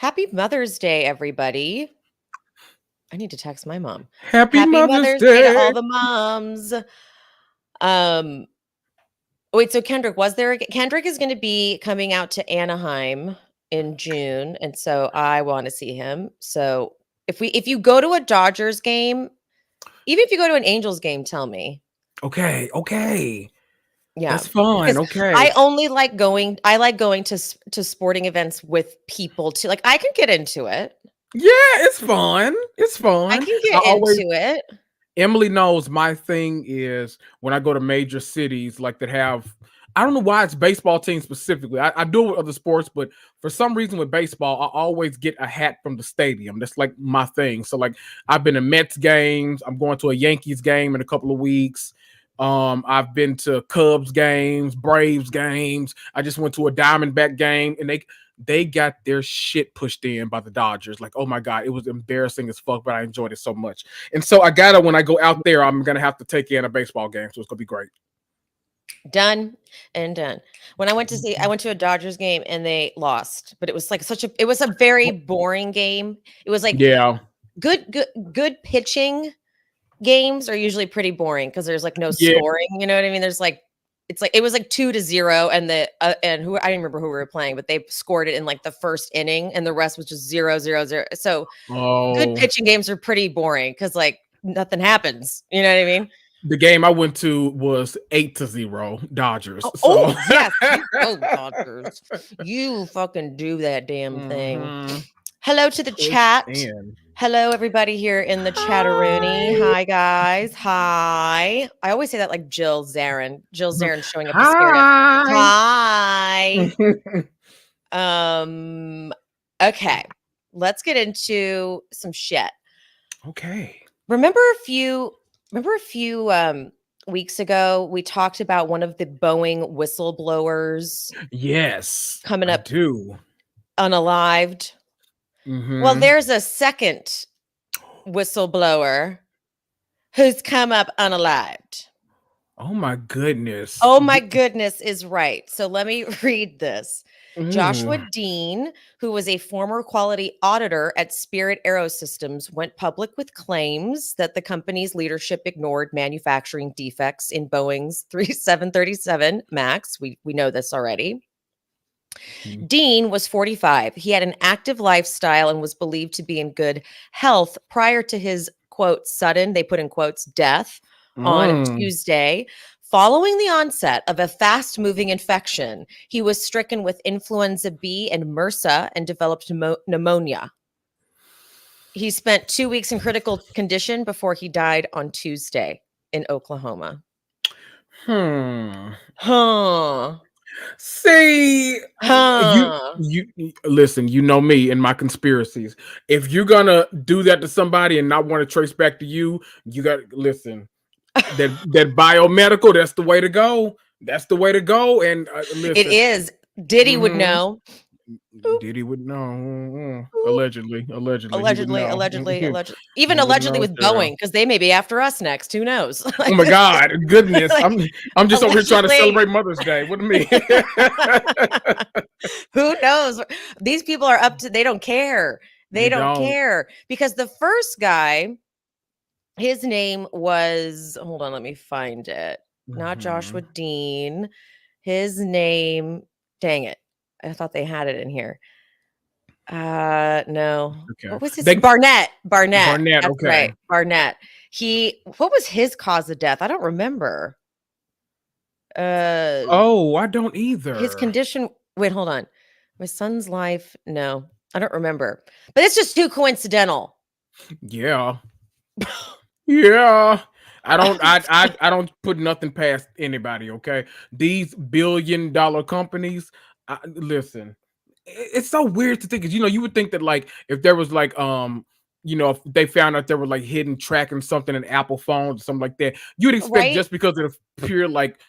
Happy Mother's Day, everybody. I need to text my mom. Happy Happy Mother's Mother's Day to Day. all the moms. Wait, so Kendrick is going to be coming out to Anaheim in June, and so I want to see him. So if you go to a Dodgers game, even if you go to an Angels game, tell me. Okay. Yeah, That's fine. because Okay. I only like going. I like going to sporting events with people too. Like I can get into it. Yeah, it's fun. It's I fun. can I get always into it. Emily knows my thing is when I go to major cities like that have I don't know why it's baseball teams specifically. I do it with other sports, but for some reason with baseball, I always get a hat from the stadium. That's like my thing. So like I've been to Mets games. I'm going to a Yankees game in a couple of weeks. I've been to Cubs games, Braves games. I just went to a Diamondback game, and they got their shit pushed in by the Dodgers. Like, oh my God, it was embarrassing as fuck, but I enjoyed it so much. And so when I go out there, I'm gonna have to take in a baseball game. So it's gonna be great. Done and done. When I went to a Dodgers game and they lost, but it was like it was a very boring game. It was like Yeah. good pitching games are usually pretty boring because there's like no scoring. You know what I mean? There's like it was like 2-0, and who I didn't remember who we were playing, but they scored it in like the first inning, and the rest was just 0-0-0. So good pitching games are pretty boring because like nothing happens. You know what I mean? The game I went to was 8-0 Dodgers. Yes, you Dodgers. You fucking do that damn thing. Hello to the chat. Hello, everybody here in the chatteroony. Hi, guys. Hi. I always say that like Jill Zarin. Jill Zarin showing up to scare it. Hi. Okay. Let's get into some shit. Okay. Remember a few weeks ago we talked about one of the Boeing whistleblowers? Yes. Coming up unalived. Well, Mm-hmm. there's a second whistleblower who's come up unalived. Oh my goodness. Oh my goodness is right. So let me read this. Joshua Dean, who was a former quality auditor at Spirit Aerosystems, went public with claims that the company's leadership ignored manufacturing defects in Boeing's 737 MAX. We know this already. Dean was 45. He had an active lifestyle and was believed to be in good health prior to his, quote, sudden, they put in quotes, death on Tuesday. Following the onset of a fast-moving infection, he was stricken with influenza B and MRSA and developed pneumonia. He spent 2 weeks in critical condition before he died on Tuesday in Oklahoma. See, you listen, you know me and my conspiracies. If you're gonna do that to somebody and not want to trace back to you, you got to listen. That biomedical, that's the way to go. That's the way to go. And listen, it is. Diddy would know. Diddy would know. Allegedly. Even allegedly with Boeing, because they may be after us next. Who knows? Oh my God, goodness! Like, I'm just over here trying to celebrate Mother's Day. What do you mean? Who knows? These people are up to. They don't care. They don't care because the first guy, his name was. Hold on, let me find it. Not Joshua Dean. His name. Dang it. I thought they had it in here. No. Okay. What was his Barnett? That's okay. right. Barnett. What was his cause of death? I don't remember. I don't either. His condition. Wait, hold on. My son's life. No, I don't remember. But it's just too coincidental. Yeah. Yeah. I don't put nothing past anybody, okay? These billion-dollar companies, listen, it's so weird to think, because you would think that like if there was like if they found out there were like hidden tracking something in Apple phones or something like that, you'd expect just because of the pure like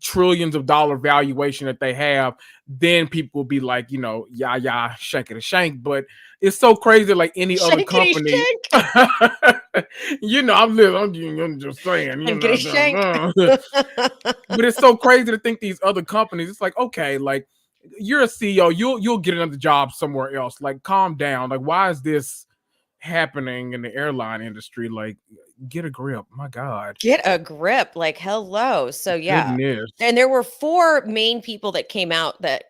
trillions of dollar valuation that they have, then people will be like, yeah, shank it a shank. But it's so crazy, like any other company. I'm just saying. But it's so crazy to think these other companies. It's like, okay, like you're a CEO. You'll get another job somewhere else. Like, calm down. Like, why is this happening in the airline industry? Like, get a grip. My God. Get a grip. Like, hello. So yeah. Goodness. And there were 4 main people that came out that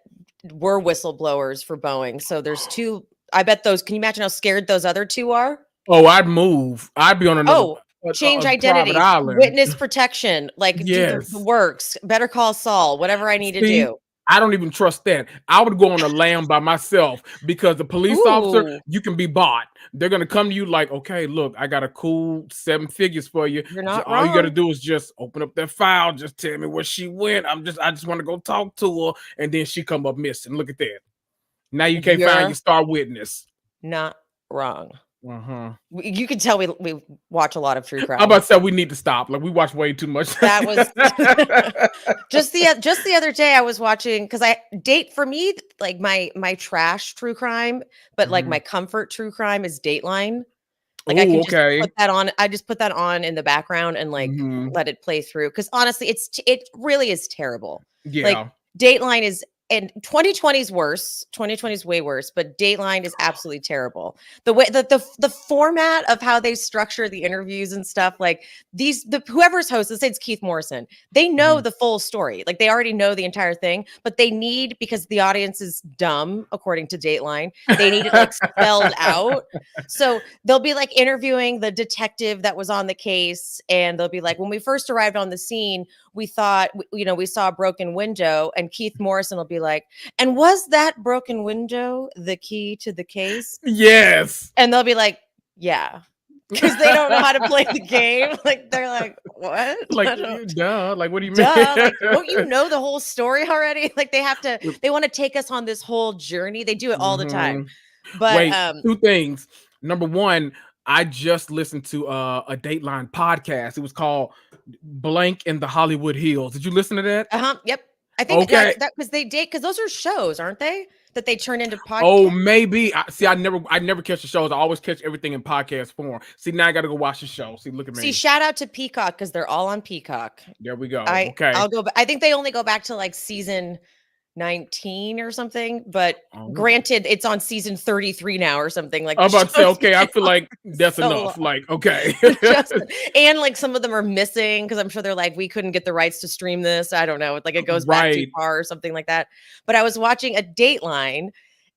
were whistleblowers for Boeing. So there's 2. I bet those, can you imagine how scared those other 2 are? Oh, I'd move. I'd be on another Change private identity, island. witness protection, like do the Yes. works, better call Saul, whatever I need to See, do. I don't even trust that. I would go on a lam by myself because the police officer, Ooh, you can be bought. They're gonna come to you like, okay, look, I got a cool 7 figures for you. you're not All you gotta wrong. do is just open up that file, just tell me where she went. I just want to go talk to her, and then she come up missing. Look at that. Now you can't find You're your star witness. not wrong. Uh-huh. You can tell we watch a lot of true crime. I'm about to say we need to stop. Like, we watch way too much. That was just the other day I was watching, because for me, like my trash true crime, but like my comfort true crime is Dateline. Like, I can just put that on. I just put that on in the background and like let it play through. Because honestly, it really is terrible. Yeah. Like, Dateline is, and 2020 is worse. 2020 is way worse, but Dateline is absolutely terrible. The way that the format of how they structure the interviews and stuff, like whoever's host, let's say it's Keith Morrison, they know the full story. Like, they already know the entire thing, but they need, because the audience is dumb, according to Dateline, they need it like spelled out. So they'll be like interviewing the detective that was on the case, and they'll be like, when we first arrived on the scene, we thought, we saw a broken window, and Keith Morrison will be like, and was that broken window the key to the case? Yes. And they'll be like, yeah, because they don't know how to play the game. Like, they're like, what? Like, duh. Like, what do you mean? Like, don't you know the whole story already? Like, they want to take us on this whole journey. They do it all the time. But wait, 2 things. Number 1, I just listened to a Dateline podcast. It was called Blank in the Hollywood Hills. Did you listen to that? Yep. I think that because they date, because those are shows, aren't they? That they turn into podcasts. Oh, maybe. I never catch the shows. I always catch everything in podcast form. See, now I got to go watch the show. See, look at me. See, shout out to Peacock, because they're all on Peacock. There we go. Okay, I'll go. I think they only go back to like season 19 or something, but granted, it's on season 33 now or something. Like, I'm about to say, okay, I feel like that's enough. long. Like, okay. And like some of them are missing, because I'm sure they're like, we couldn't get the rights to stream this. I don't know. Like, it goes back too far or something like that. But I was watching a Dateline,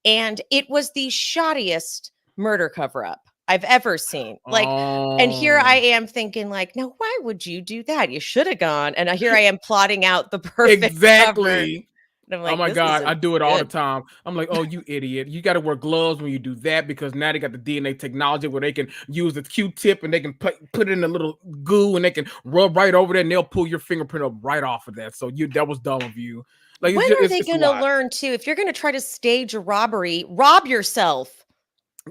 and it was the shoddiest murder cover-up I've ever seen. Like, and here I am thinking, like, no, why would you do that? You should have gone. And here I am plotting out the perfect cover. And I'm like, oh my God, I do it all the time. I'm like, oh, you idiot. You got to wear gloves when you do that, because now they got the DNA technology where they can use the Q-tip and they can put it in a little goo and they can rub right over there and they'll pull your fingerprint up right off of that. So that was dumb of you. Like, when are they going to learn too? If you're going to try to stage a robbery, rob yourself.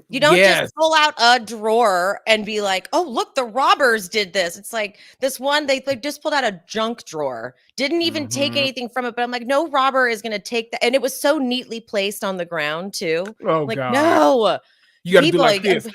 You don't just pull out a drawer and be like, oh, look, the robbers did this. It's like this one, they just pulled out a junk drawer, didn't even take anything from it. But I'm like, no robber is going to take that. And it was so neatly placed on the ground too. Oh, like, God. No. You got to do like this.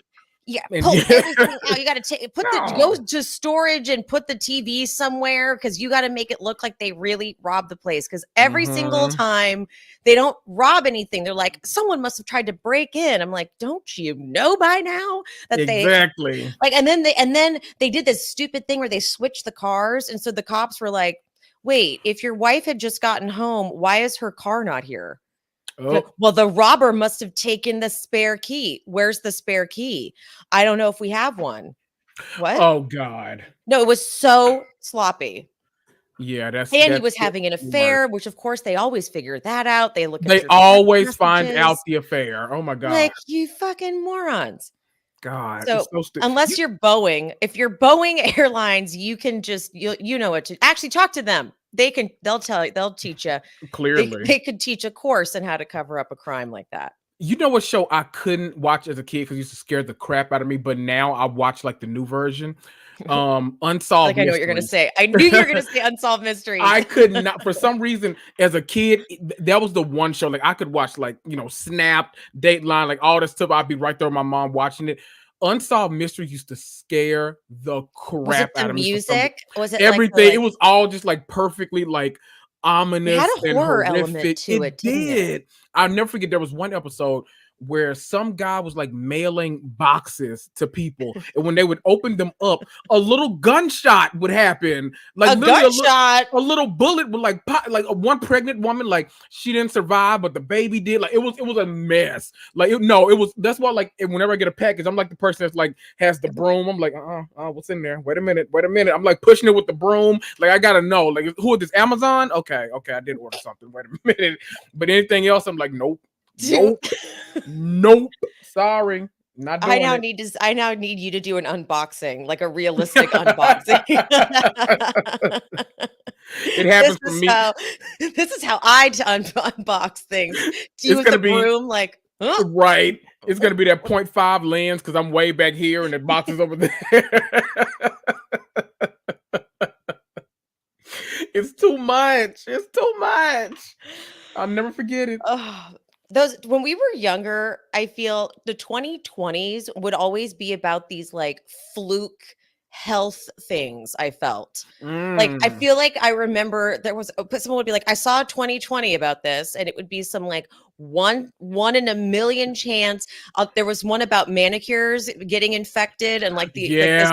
Yeah, pull everything out. You got to go to storage and put the TV somewhere, because you got to make it look like they really robbed the place. Because every single time they don't rob anything, they're like, someone must have tried to break in. I'm like, don't you know by now that exactly like? And then they did this stupid thing where they switched the cars, and so the cops were like, wait, if your wife had just gotten home, why is her car not here? Oh. Well, the robber must have taken the spare key. Where's the spare key? I don't know if we have one. What? Oh, God. No, it was so sloppy. Yeah, he was having an affair, which of course they always figure that out. They always find out the affair. Oh my God. Like, you fucking morons. God. So unless you're Boeing, if you're Boeing Airlines, you can just, you know what to actually talk to them. They'll teach you. Clearly. They could teach a course on how to cover up a crime like that. You know what show I couldn't watch as a kid because it used to scare the crap out of me, but now I watch like the new version. Unsolved Like, I know what you're gonna say. I knew you were gonna say Unsolved Mysteries. I could not, for some reason, as a kid, that was the one show. Like, I could watch, like, Snapped, Dateline, like all that stuff. I'd be right there with my mom watching it. Unsolved Mysteries used to scare the crap out of me. Music? Was it everything? It was all just like perfectly like It had ominous a and horror element horrific. to it, didn't it? I'll never forget, there was one episode where some guy was like mailing boxes to people, and when they would open them up, a little gunshot would happen. Like A literally gunshot? a little bullet would like pop, like one pregnant woman, like she didn't survive, but the baby did. Like it was a mess. Like it was. That's why, like, whenever I get a package, I'm like the person that's like has the broom. I'm like, what's in there? Wait a minute. I'm like pushing it with the broom. Like I gotta know. Like, who is this? Amazon? Okay, I did order something. Wait a minute. But anything else, I'm like, nope. Nope. Sorry. Not doing it. I now need you to do an unboxing, like a realistic unboxing. It happens for me. This is how I unbox things. Do you with the broom, like, huh? Right. It's gonna be that 0.5 lens because I'm way back here and the box is over there. It's too much. I'll never forget it. When we were younger, I feel the 2020s would always be about these like fluke health things. I felt like I feel like I remember there was someone would be like, I saw 2020 about this, and it would be some like one in a million chance. There was one about manicures getting infected and like this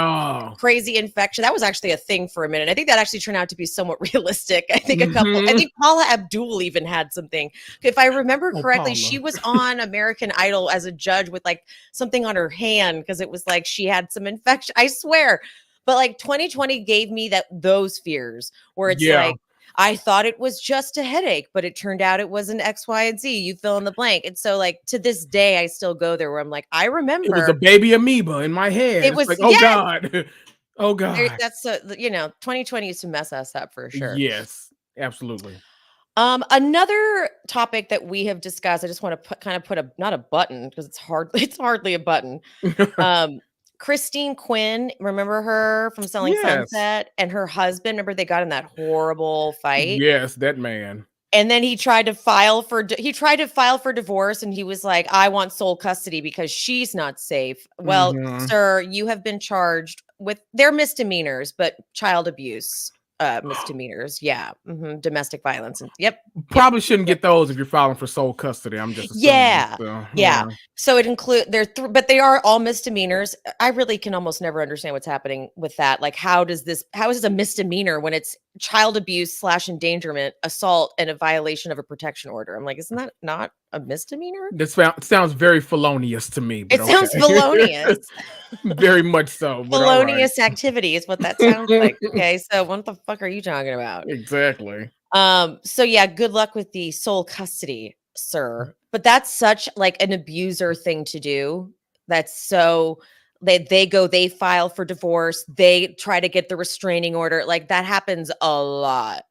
crazy infection. That was actually a thing for a minute. I think that actually turned out to be somewhat realistic. I think I think Paula Abdul even had something. If I remember correctly, she was on American Idol as a judge with like something on her hand because it was like she had some infection. I swear. But like 2020 gave me those fears where it's like, I thought it was just a headache, but it turned out it was an X, Y, and Z. You fill in the blank. And so like to this day, I still go there where I'm like, I remember. It was a baby amoeba in my head. It was like, oh God. Oh God. That's 2020 used to mess us up for sure. Yes, absolutely. Another topic that we have discussed, I just want to put not a button because it's hardly a button. Christine Quinn, remember her from Selling Sunset, and her husband, remember they got in that horrible fight? Yes, that man. And then he tried to file for divorce, and he was like, I want sole custody because she's not safe. Well, sir, you have been charged with their misdemeanors, but child abuse misdemeanors. Yeah. Domestic violence. And Probably shouldn't get those if you're filing for sole custody. I'm just assuming. Yeah. So it includes but they are all misdemeanors. I really can almost never understand what's happening with that. Like, how is this a misdemeanor when it's child abuse / endangerment, assault, and a violation of a protection order? I'm like, isn't that not a misdemeanor? This sounds very felonious to me. But sounds felonious. Very much so. Felonious activity is what that sounds like. Okay, so what the fuck are you talking about? Exactly. So yeah, good luck with the sole custody, sir. But that's such like an abuser thing to do. That's so they file for divorce, they try to get the restraining order. Like that happens a lot.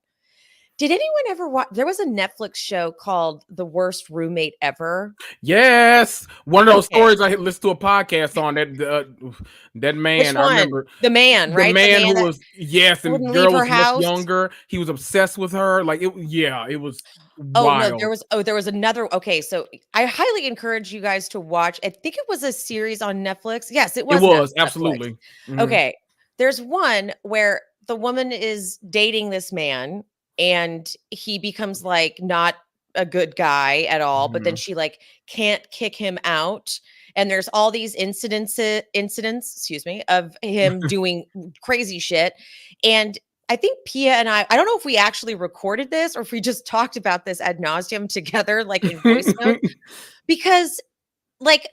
Did anyone ever watch? There was a Netflix show called The Worst Roommate Ever. Yes, one of those stories I listened to a podcast on. That man, Which one? I remember the man, right? The man who was and the girl was much younger. He was obsessed with her. Like it was. Wild. No, there was another. Okay, so I highly encourage you guys to watch. I think it was a series on Netflix. Yes, it was. It was absolutely. Okay, there's one where the woman is dating this man, and he becomes like not a good guy at all, but then she like can't kick him out. And there's all these incidents, of him doing crazy shit. And I think Pia and I don't know if we actually recorded this or if we just talked about this ad nauseum together, like in voice notes, because like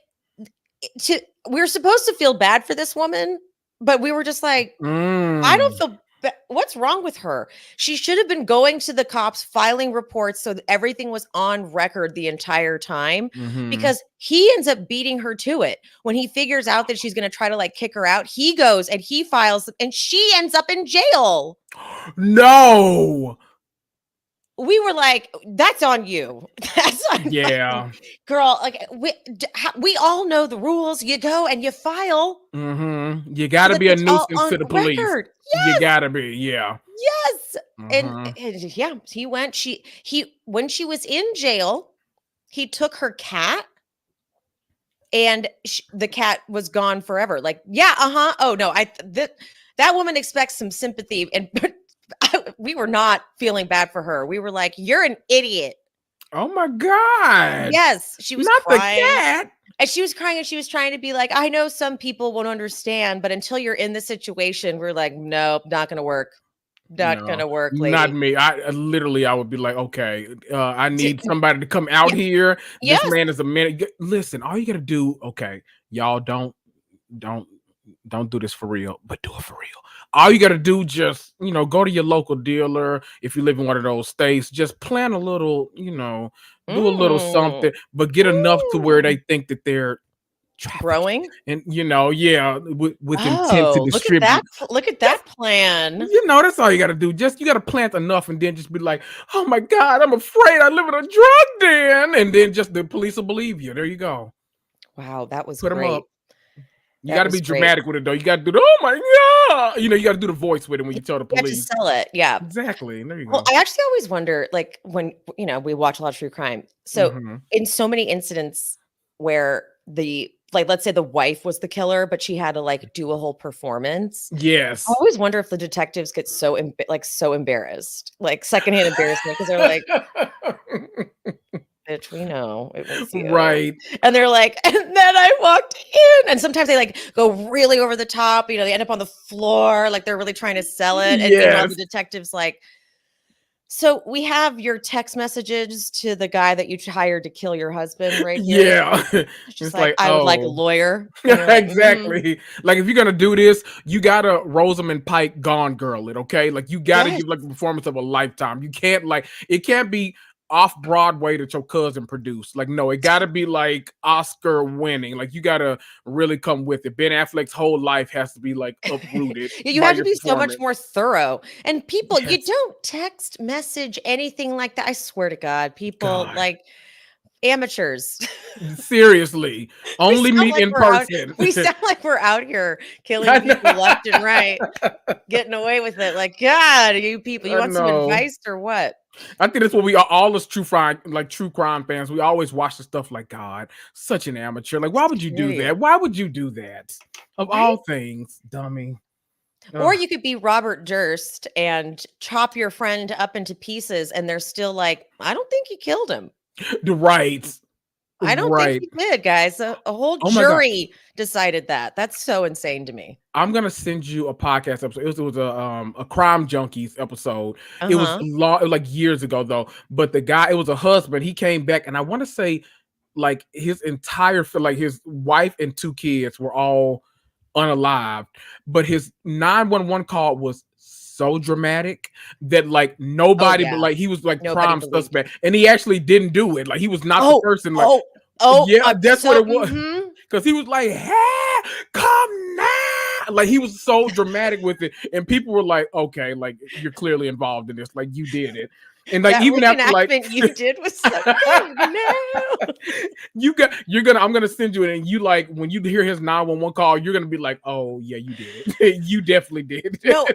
we're supposed to feel bad for this woman, but we were just like, I don't feel what's wrong with her? She should have been going to the cops, filing reports so that everything was on record the entire time, because he ends up beating her to it. When he figures out that she's going to try to like kick her out, he goes and he files and she ends up in jail. No. We were like, that's on you. That's on you. Girl, like we all know the rules. You go and you file. You got to be a nuisance to the police. Yes. You got to be, Yes. And yeah, he went, when she was in jail, he took her cat and the cat was gone forever. Like, oh no, that woman expects some sympathy. And we were not feeling bad for her. We were like, you're an idiot. Oh my God. Yes, she was Not crying. the cat. And she was crying and she was trying to be like, I know some people won't understand, but until you're in the situation, we're like, nope, not going to work. Not going to work, lady. Not me. I literally, I would be like, okay, I need somebody to come out here. This man is a man. Listen, all you got to do, okay, y'all don't do this for real, but do it for real. All you got to do, just, go to your local dealer. If you live in one of those states, just plan a little, do a little something, but get enough to where they think that they're growing, and with intent to distribute. Look at that plan. That's all you got to do. Just you got to plant enough, and then just be like, oh my God, I'm afraid I live in a drug den, and then just the police will believe you. There you go. Wow, that was Put great. them up. You got to be dramatic with it, though. You got to do the, oh my God. You got to do the voice with it when you tell the police. You have to sell it. Yeah. Exactly. There you go. Well, I actually always wonder, like, when, we watch a lot of true crime. So in so many incidents where let's say the wife was the killer, but she had to like do a whole performance. Yes. I always wonder if the detectives get so embarrassed, like secondhand embarrassment, because they're like, bitch, we know it was you. Right. And they're like, and then I walked in. And sometimes they like go really over the top, they end up on the floor, like they're really trying to sell it. And meanwhile, the detective's like, so we have your text messages to the guy that you hired to kill your husband right here. Yeah. It's like, I would like a lawyer. Exactly. Like, if you're going to do this, you got to Rosamund Pike Gone Girl it, okay? Like, you got to give like the performance of a lifetime. You can't it can't be off Broadway that your cousin produced. Like, no, it got to be like Oscar winning. Like, you got to really come with it. Ben Affleck's whole life has to be like uprooted. You have to be so much more thorough. And people, you don't text message anything like that. I swear to God, people like amateurs. Seriously, only meet in person. We sound like we're out here killing people left and right, getting away with it. Like, God, you people, you want some advice or what? I think that's what we are, all as true crime fans. We always watch the stuff like, God, such an amateur. Like, why would you do that? Why would you do that? Of all things, dummy. Or you could be Robert Durst and chop your friend up into pieces, and they're still like, I don't think he killed him. Right. I don't think he did, guys. A whole jury decided that. That's so insane to me. I'm gonna send you a podcast episode. It was a Crime Junkies episode. It was like years ago though. But the guy, it was a husband. He came back, and I want to say, like, his entire, like, his wife and 2 kids were all unalived. But his 911 call was so dramatic that like nobody, but like he was like prime suspect, and he actually didn't do it. Like, he was not the person. Like, that's what it was. Because he was like, "Hey, come now!" Like, he was so dramatic with it, and people were like, "Okay, like, you're clearly involved in this. Like, you did it." And like, even after like you did was so good. No, I'm gonna send you it, and you, like, when you hear his 911 call, you're gonna be like, oh yeah, you did it. You definitely did. No,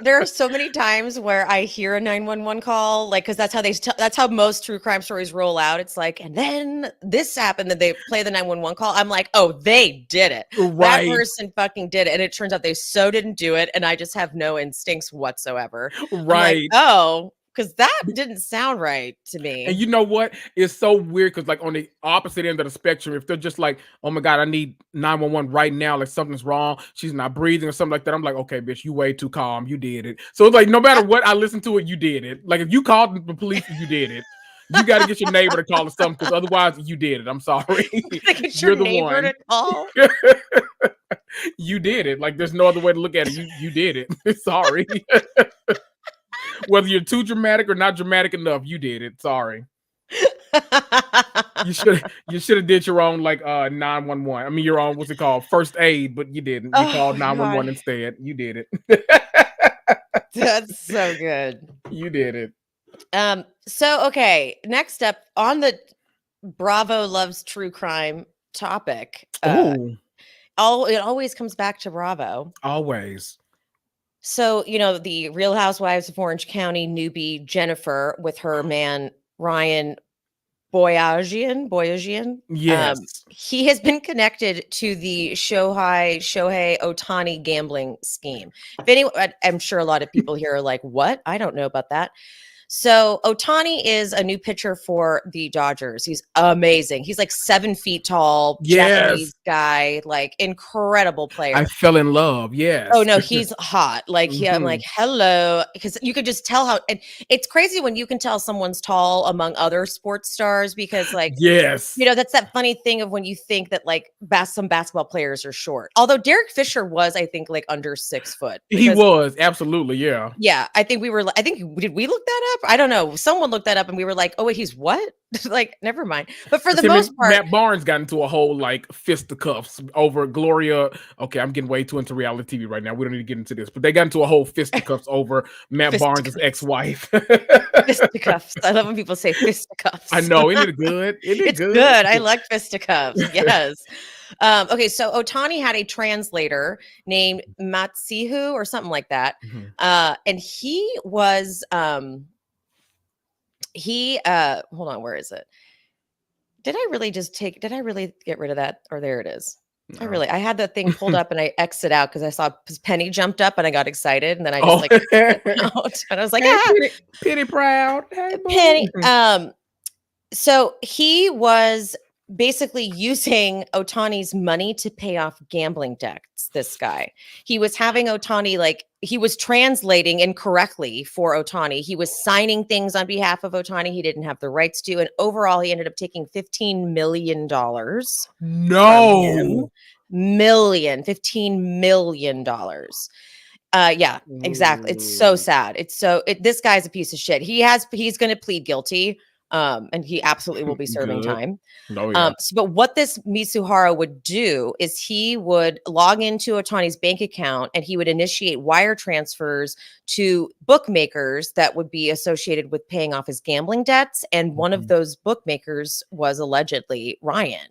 there are so many times where I hear a 911 call, like, because that's how most true crime stories roll out. It's like, and then this happened, and they play the 911 call. I'm like, oh, they did it. Right. That person fucking did it, and it turns out they so didn't do it, and I just have no instincts whatsoever. Right. Like, oh. Because that didn't sound right to me. And you know what? It's so weird because, like, on the opposite end of the spectrum, if they're just like, oh my God, I need 911 right now, like something's wrong, she's not breathing or something like that, I'm like, okay, bitch, you way too calm. You did it. So it's like, no matter what I listen to it, you did it. Like, if you called the police, you did it. You got to get your neighbor to call or something, because otherwise you did it. I'm sorry. You're the neighbor one to call. You did it. Like, there's no other way to look at it. You did it. Sorry. Whether you're too dramatic or not dramatic enough, you did it. Sorry. You should have did your own, like, 911. I mean, your own, what's it called? First aid, but you didn't. You called 911 instead. You did it. That's so good. You did it. So okay, next up on the Bravo loves true crime topic. It always comes back to Bravo. Always. So, the Real Housewives of Orange County newbie Jennifer with her man Ryan Boyajian. Yes. He has been connected to the Shohei Ohtani gambling scheme. If anyone, I'm sure a lot of people here are like, "What? I don't know about that." So Ohtani is a new pitcher for the Dodgers. He's amazing. He's like 7 feet tall, Yes. Japanese guy, like incredible I player. fell in love. Oh Yes. no, he's hot. Like I'm like, hello, because you could just tell how. And it's crazy when you can tell someone's tall among other sports stars because, like, Yes. that's that funny thing of when you think that like some basketball players are short. Although Derek Fisher was, I think, like under 6 foot. He was absolutely, yeah. Yeah, I think we were. I think did we look that up? I don't know. Someone looked that up, and we were like, "Oh wait, he's what?" Like, never mind. But for the most part, Matt Barnes got into a whole like fisticuffs over Gloria. Okay, I'm getting way too into reality TV right now. We don't need to get into this, but they got into a whole fisticuffs over Matt Barnes' ex-wife. Fisticuffs. I love when people say fisticuffs. I know, isn't it good? It's good. I like fisticuffs. Yes. Okay, so Ohtani had a translator named Matsihu or something like that. And he was hold on, where is it? Did I really get rid of that? Or there it is. No. I had the thing pulled up and I exited out because I saw Penny jumped up and I got excited and then I just out and I was like, Penny proud. Hey, Penny. So he was basically using Ohtani's money to pay off gambling debts. This guy, he was having Ohtani, like he was translating incorrectly for Ohtani. He was signing things on behalf of Ohtani he didn't have the rights to. And overall, he ended up taking $15 million. No. $15 million. Yeah, exactly. It's so sad. This guy's a piece of shit. He's going to plead guilty. And he absolutely will be serving time. Oh, yeah. But what this Mitsuhara would do is he would log into Ohtani's bank account and he would initiate wire transfers to bookmakers that would be associated with paying off his gambling debts. And one of those bookmakers was allegedly Ryan.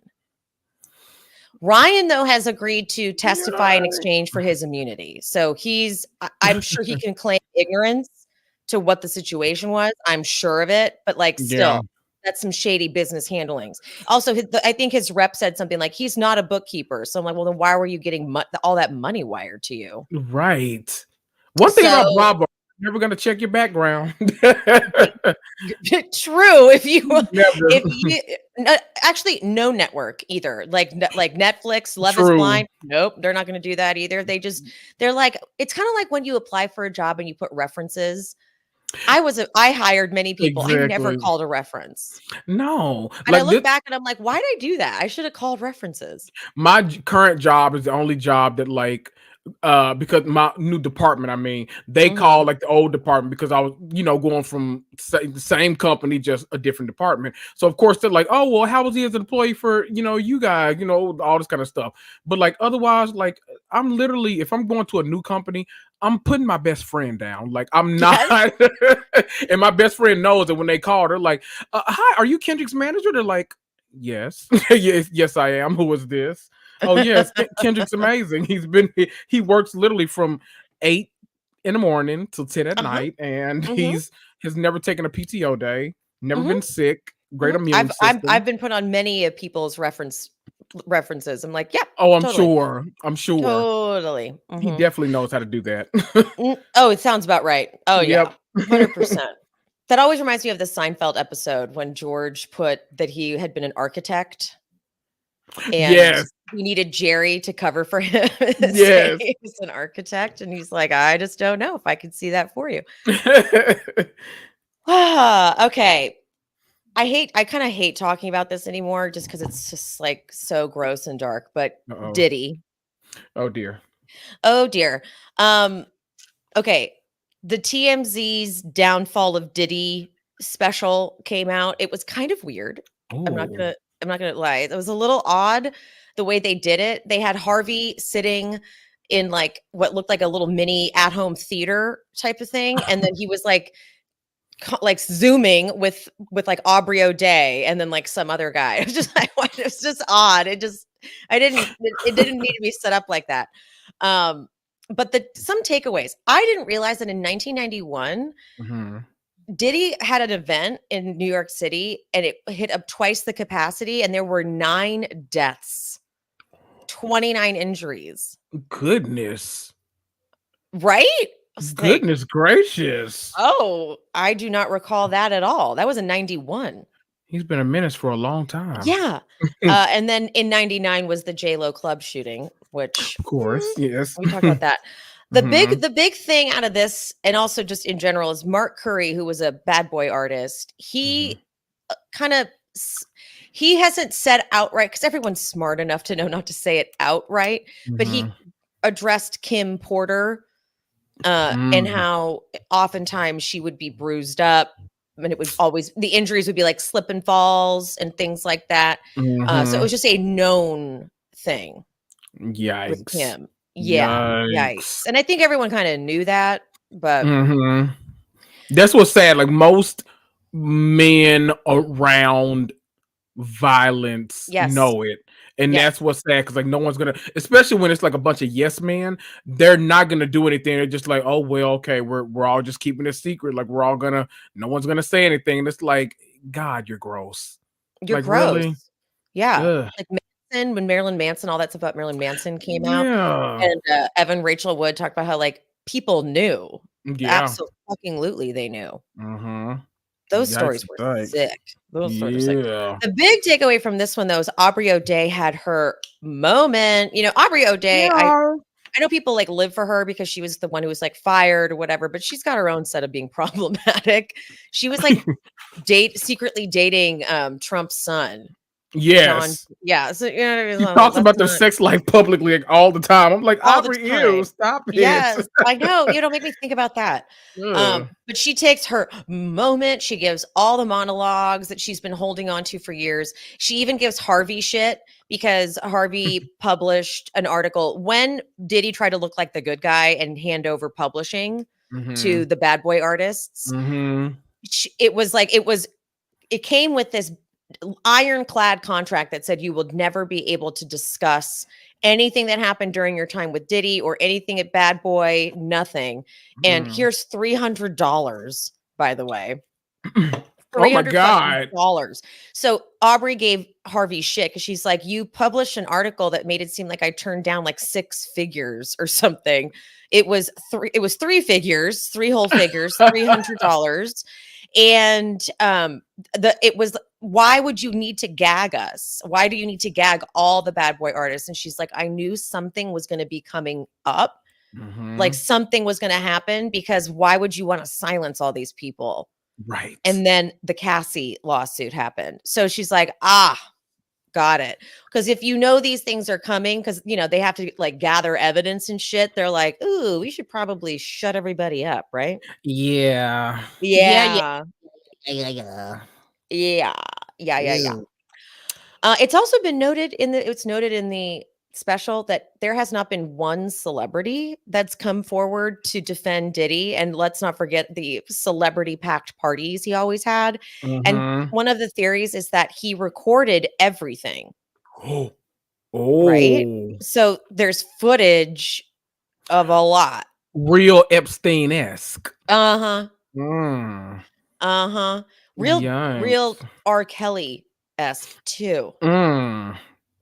Ryan, though, has agreed to testify in exchange for his immunity. So I'm sure he can claim ignorance to what the situation was. I'm sure of it, but like still, that's some shady business handlings. Also, I think his rep said something like he's not a bookkeeper. So I'm like, well, then why were you getting all that money wired to you? Right. One thing about Bob, you're never going to check your background. True. Actually, no network either. Like Netflix, Love is Blind. Nope, they're not going to do that either. They're like, it's kind of like when you apply for a job and you put references. I hired many people. Exactly. I never called a reference. No. And I look back and I'm like, why did I do that? I should have called references. My current job is the only job that like, because my new department, they call like the old department because I was, going from the same company, just a different department. So of course they're like, oh, well, how was he as an employee for, you guys, all this kind of stuff. But like, otherwise, like I'm literally, if I'm going to a new company, I'm putting my best friend down. Like I'm not, and my best friend knows that when they call, they're like, hi, are you Kendrick's manager? They're like, yes, yes, I am. Who is this? Oh yes, Kendrick's amazing. He works literally from 8 in the morning till 10 at night, and has never taken a PTO day, never been sick. Great immune system. I've been put on many of people's references. I'm like, yeah. Oh, I'm sure. Totally. He definitely knows how to do that. Oh, it sounds about right. Oh yeah, 100%. That always reminds me of the Seinfeld episode when George put that he had been an architect. And he needed Jerry to cover for him. Yes. He was an architect. And he's like, I just don't know if I could see that for you. Okay. I kind of hate talking about this anymore just because it's just like so gross and dark. But Diddy. Oh dear. Oh dear. Okay. The TMZ's downfall of Diddy special came out. It was kind of weird. Ooh. I'm not gonna lie. It was a little odd the way they did it. They had Harvey sitting in like what looked like a little mini at-home theater type of thing, and then he was like zooming with like Aubrey O'Day and then like some other guy. It was just like, it was just odd. It didn't need to be set up like that. But some takeaways. I didn't realize that in 1991. Diddy had an event in New York City and it hit up twice the capacity and there were 9 deaths, 29 injuries. Goodness. Right? I was like, Goodness gracious. oh, I do not recall that at all. That was in 91. He's been a menace for a long time. Yeah. And then in 99 was the J-Lo club shooting, which Of course, yes. we talked about that. The big thing out of this, and also just in general, is Mark Curry, who was a bad boy artist. He he hasn't said outright, because everyone's smart enough to know not to say it outright, but he addressed Kim Porter and how oftentimes she would be bruised up. And it would always, the injuries would be like slip and falls and things like that. So it was just a known thing. Yikes. With him. Yeah. Yikes. And I think everyone kind of knew that, but that's what's sad. Like most men around violence know it. And that's what's sad, because like no one's gonna, especially when it's like a bunch of yes men, they're not gonna do anything. They're just like, oh well, okay, we're all just keeping it secret. Like we're all gonna, no one's gonna say anything. And it's like, God, you're gross. You're like, gross. Really? Yeah. Like Manson, when Marilyn Manson, all that stuff about Marilyn Manson came out, and Evan Rachel Wood talked about how like people knew. Absolutely, they knew. Those stories were sick. Those stories were sick. The big takeaway from this one, though, is Aubrey O'Day had her moment. You know, Aubrey O'Day, I know people like live for her because she was the one who was like fired or whatever, but she's got her own set of being problematic. She was like secretly dating Trump's son. Yes. John, so he talks about their sex life publicly like, all the time. I'm like, Aubrey, ew, stop it. Yes, I know. You don't make me think about that. But she takes her moment. She gives all the monologues that she's been holding on to for years. She even gives Harvey shit because Harvey published an article when Diddy tried to look like the good guy and hand over publishing to the bad boy artists. It came with this ironclad contract that said you will never be able to discuss anything that happened during your time with Diddy or anything at Bad Boy, nothing. And here's $300, by the way. Oh my God. So Aubrey gave Harvey shit because she's like, you published an article that made it seem like I turned down like 6 figures or something. It was 3 figures, 3 whole figures, $300. And it was, why would you need to gag us? Why do you need to gag all the bad boy artists? And she's like, I knew something was going to be coming up. Like something was going to happen, because why would you want to silence all these people? Right. And then the Cassie lawsuit happened. So she's like, got it. Because if you know these things are coming, because, you know, they have to like gather evidence and shit. They're like, ooh, we should probably shut everybody up. Right. Yeah. It's also been noted in the special that there has not been one celebrity that's come forward to defend Diddy. And let's not forget the celebrity packed parties he always had. And one of the theories is that he recorded everything. Right? So there's footage of a lot. Real Epstein-esque. Real R. Kelly-esque too.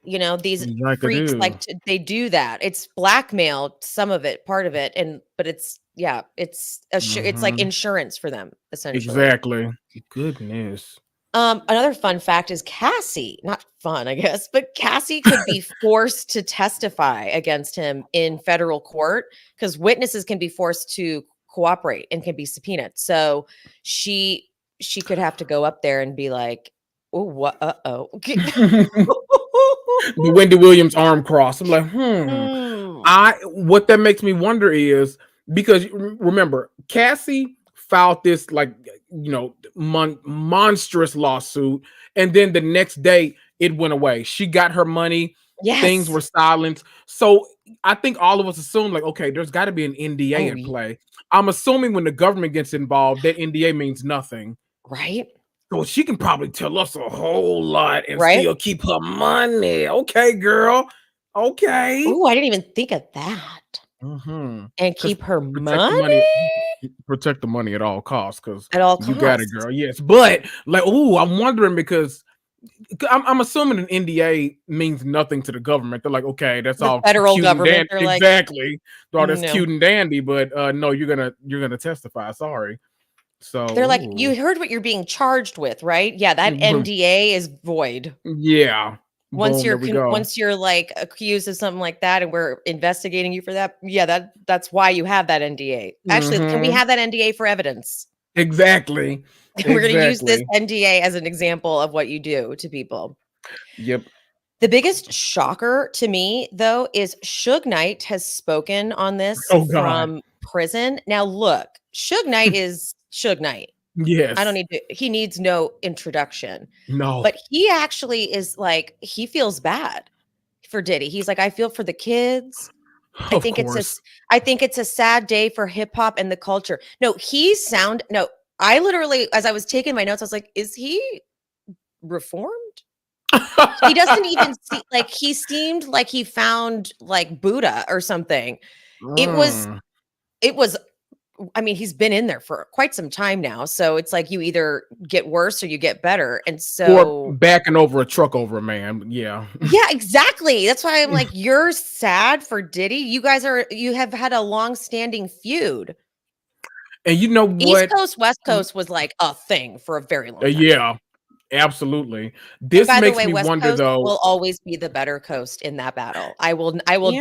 You know, these freaks they do that. It's blackmail, some of it, part of it, but it's it's like insurance for them, essentially. Exactly. Goodness. Another fun fact is Cassie, not fun, I guess, but Cassie could be forced to testify against him in federal court, because witnesses can be forced to cooperate and can be subpoenaed. So she could have to go up there and be like, oh, what? The Wendy Williams arm cross. I'm like, what that makes me wonder is, because remember, Cassie filed this like, you know, monstrous lawsuit, and then the next day it went away. She got her money. Things were silent. So I think all of us assume like, okay, there's got to be an NDA in play. I'm assuming when the government gets involved, that NDA means nothing. Right. So she can probably tell us a whole lot and still keep her money. Okay, girl. Okay. Oh, I didn't even think of that. And keep her money? Protect the money at all costs, because At all you got it, costs. girl. Yes, but like, I'm wondering because I'm assuming an NDA means nothing to the government. They're like, okay, that's The all federal cute and government, dandy. they're like, Exactly. Oh, that's no. cute and dandy, but no, you're gonna testify. Sorry. They're like, So, you heard what you're being charged with, right? Yeah, that ooh. NDA is void. Yeah. Boom. There we go. Once you're like accused of something like that, and we're investigating you for that, yeah, that's why you have that NDA. Actually, can we Mm-hmm. have that NDA for evidence? Exactly. We're going to use this Exactly. NDA as an example of what you do to people. Yep. The biggest shocker to me, though, is Suge Knight has spoken on this Oh God. from prison. Now, look, Suge Knight is Suge Knight. I don't Yes. need to, he needs no introduction. No. But he actually is like, he feels bad for Diddy. He's like, I feel for the kids. Of course. I think it's a sad day for hip hop and the culture. No, I literally, as I was taking my notes, I was like, is he reformed? He doesn't even see, like, he seemed like he found like Buddha or something. It was, Mm. it was, I mean, he's been in there for quite some time now. So it's like you either get worse or you get better. And Or so, backing over a truck over a man. Yeah. yeah, exactly. That's why I'm like, you're sad for Diddy. You have had a long standing feud. And you know East what? Coast, West Coast was like a thing for a very long time. Yeah, absolutely. And This by the makes way, me West wonder Coast though. will always be the better coast in that battle. I will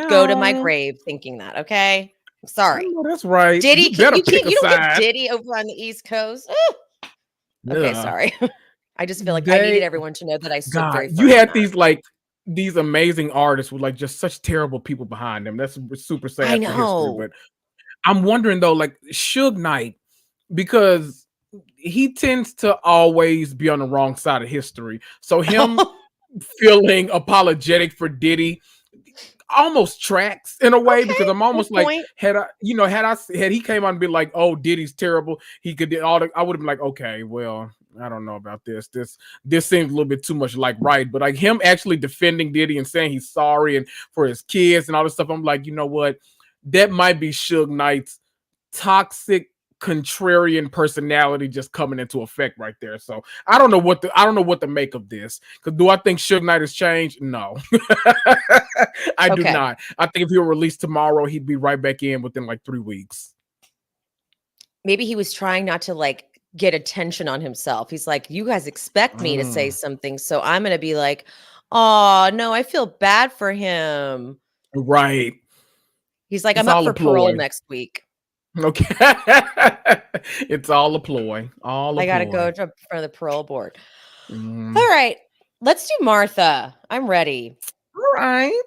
go to my Yeah, grave thinking that, okay? I'm I sorry. know that's right. Diddy, You better pick a you don't get side. Diddy over on the East Coast. Ugh. Okay, Yeah. sorry. I just feel like I needed They everyone to know that I stood God, very you firm on had that. these amazing artists with like just such terrible people behind them. That's super I sad for history. know. But I'm wondering though, like Suge Knight, because he tends to always be on the wrong side of history. So him feeling apologetic for Diddy almost tracks in a way, because Okay, I'm good almost like, point. had he came out and be like, oh, Diddy's terrible, he could do all the, I would have been like, okay, well, I don't know about this seems a little bit too much like right. But like him actually defending Diddy and saying he's sorry and for his kids and all this stuff, I'm like, you know what, that might be Suge Knight's toxic contrarian personality just coming into effect right there. So I don't know what to make of this. Because do I think Suge Knight has changed? No. I do Okay. not. I think if he were released tomorrow, he'd be right back in within like 3 weeks. Maybe he was trying not to like get attention on himself. He's like, you guys expect me to say Mm, something, so I'm going to be like, "Oh, no, I feel bad for him." right. He's like, It's "I'm up all a for parole ploy. next week. Okay. It's all a ploy. All a I got to ploy. go to front of the parole board." Mm. All right. Let's do Martha. I'm ready. All right.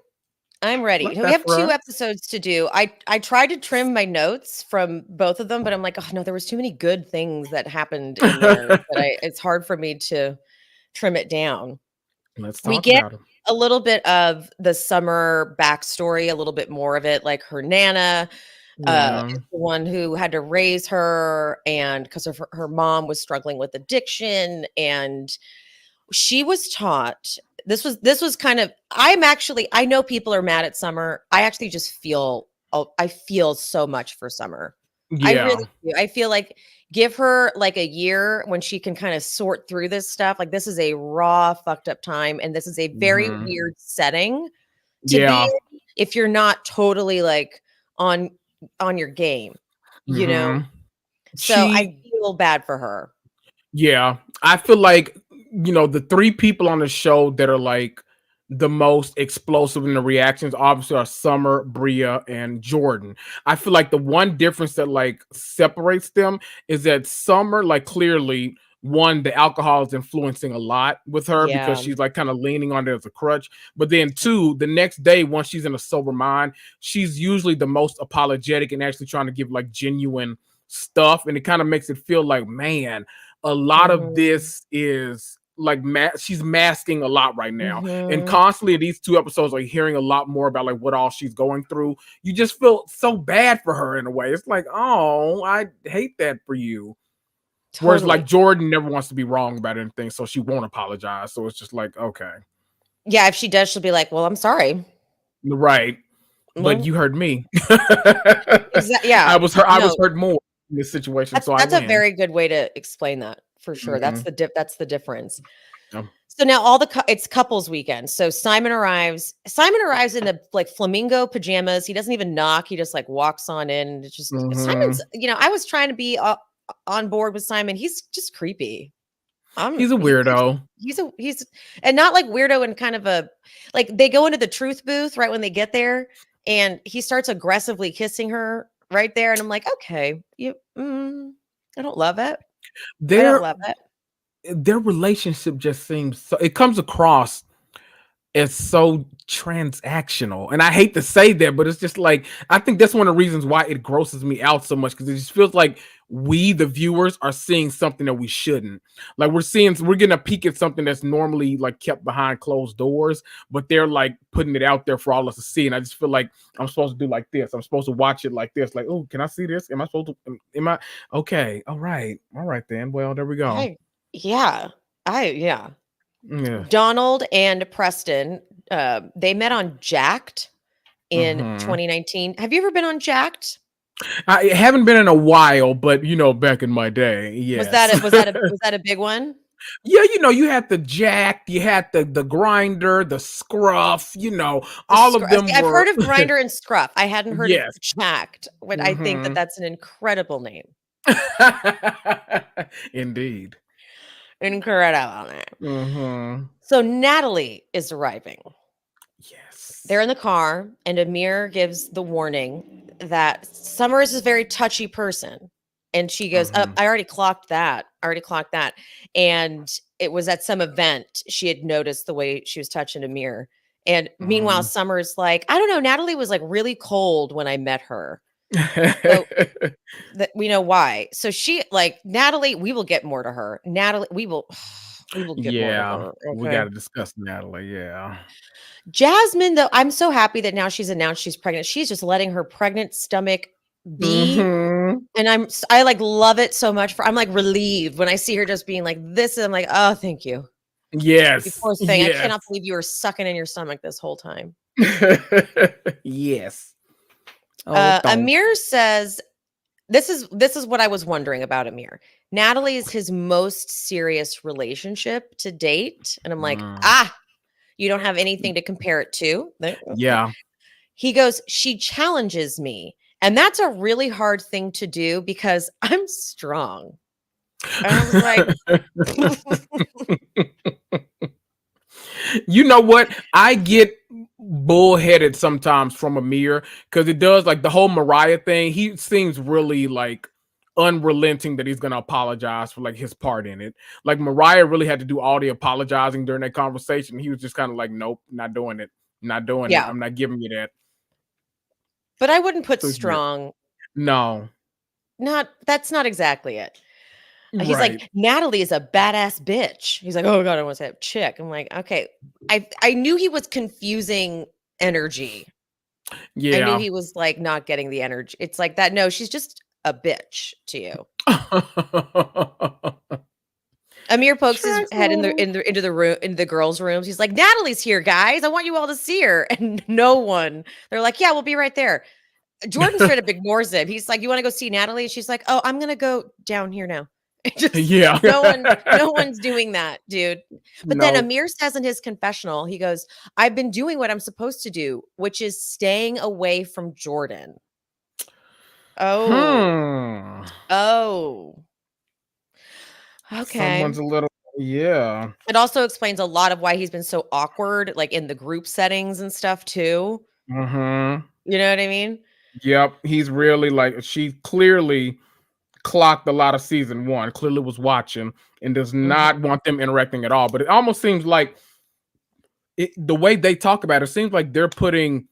I'm ready. Like We that have for 2 us. episodes to do. I tried to trim my notes from both of them, but I'm like, "Oh, no, there was too many good things that happened in there that it's hard for me to trim it down." Let's We talk get about him. a little bit of the Summer backstory, a little bit more of it, like her nana Yeah. is the one who had to raise her, and because of her mom was struggling with addiction, and she was taught this was kind of I know people are mad at Summer. I actually just feel I feel so much for Summer. I Yeah. really do. I feel like give her like a year when she can kind of sort through this stuff. Like this is a raw, fucked up time, and this is a very Mhm. weird setting to be Yeah. in if you're not totally like on on your game, you know? Mhm. So I She feel bad for her. Yeah, I feel like, the 3 people on the show that are like the most explosive in the reactions obviously are Summer, Bria, and Jordan. I feel like the one difference that like separates them is that Summer, like, clearly, one, the alcohol is influencing a lot with her because Yeah. she's like kind of leaning on it as a crutch. But then two, the next day, once she's in a sober mind, she's usually the most apologetic and actually trying to give like genuine stuff. And it kind of makes it feel like, man, a lot of Mhm. this is like she's masking a lot right now, and Mhm. constantly these 2 episodes, like hearing a lot more about like what all she's going through. You just feel so bad for her in a way. It's like, oh, I hate that for you. Whereas like Totally. Jordan never wants to be wrong about anything, so she won't apologize. So it's just like, okay, Yeah, if she does, she'll be like, "Well, I'm sorry." right, but Well, you heard me. yeah. I was hurt No, more. in this situation, so I That's a win. very good way to explain that for sure. That's Mhm. the difference. Oh. So now it's couples weekend. So Simon arrives. Simon arrives in the like flamingo pajamas. He doesn't even knock. He just like walks on in. It's just Simon's. Mhm. I was trying to be on board with Simon. He's just creepy. He's a weirdo. He's and not like weirdo and kind of a like they go into the truth booth right when they get there, and he starts aggressively kissing her right there, and I'm like, okay, I don't love it. I don't Their love it. their relationship just seems so, it comes across as so transactional. And I hate to say that, but it's just like I think that's one of the reasons why it grosses me out so much, because it just feels like we, the viewers, are seeing something that we shouldn't. Like we're getting a peek at something that's normally like kept behind closed doors, but they're like putting it out there for all of us to see. And I just feel like I'm supposed to do like this. I'm supposed to watch it like this. Like, oh, can I see this? Am I supposed to? Am I okay? All right then. Well, there we go. Yeah, yeah. Yeah. Donald and Preston, they met on Jacked in Mhm. 2019. Have you ever been on Jacked? I haven't been in a while, but back in my day, yes. Was that a big one? Yeah, you had the jack, you had the grinder, the scruff, all of them See, I've were heard of Grinder and Scruff. I hadn't heard of yes. Jacked, but I think that Hmm. that's an incredible name. Indeed. Incredible name. Hmm. So Natalie is arriving. Yes. They're in the car, and Amir gives the warning that Summer is a very touchy person. And she goes, Hmm. I already clocked that. And it was at some event she had noticed the way she was touching Amir. And meanwhile, Hmm. Summer's like, I don't know. Natalie was like really cold when I met her. So that we know why. So she like Natalie, we will get more to her. Natalie, we will get more to Yeah, her. we got Okay. to discuss Natalie. Yeah. Jasmine, though, I'm so happy that now she's announced she's pregnant. She's just letting her pregnant stomach be. Hmm. And I like love it so much I'm like relieved when I see her just being like this. And I'm like, oh, thank you. You Yes. poor thing. I Yes. cannot believe you were sucking in your stomach this whole time. Yes. Oh, don't. Amir says, this is what I was wondering about Amir. Natalie is his most serious relationship to date. And I'm like, Mm. you don't have anything to compare it to. Okay. Yeah. He goes, she challenges me. And that's a really hard thing to do because I'm strong. And I was like, You know what? I get bullheaded sometimes from Amir, because it does like the whole Mariah thing. He seems really like unrelenting that he's gonna apologize for like his part in it. Like Mariah really had to do all the apologizing during that conversation. He was just kind of like, nope, not doing it. Not doing it. yeah. I'm not giving you that. But I wouldn't put So, yeah. strong. No. That's not exactly it. He's Right. like, Natalie is a badass bitch. He's like, oh God, I want to say chick. I'm like, okay. I knew he was confusing energy. I knew Yeah. he was like not getting the energy. It's like that. No, she's just a bitch to you. Amir pokes his head into the room into the girls' rooms. He's like, Natalie's here, guys. I want you all to see her. And no one. They're like, yeah, we'll be right there. Jordan straight up ignores him. He's like, you want to go see Natalie? She's like, oh, I'm gonna go down here now. Just Yeah. no one's doing that, dude. But then No. Amir says in his confessional, he goes, I've been doing what I'm supposed to do, which is staying away from Jordan. Oh. Hmm. Oh. Someone's Okay. a little, yeah. It also explains a lot of why he's been so awkward, like in the group settings and stuff too. Mm-hmm. You know what I mean? Yep. He's really like, she clearly clocked a lot of season one, clearly was watching and does Mhm. not want them interacting at all. But it almost seems like the way they talk about it seems like they're putting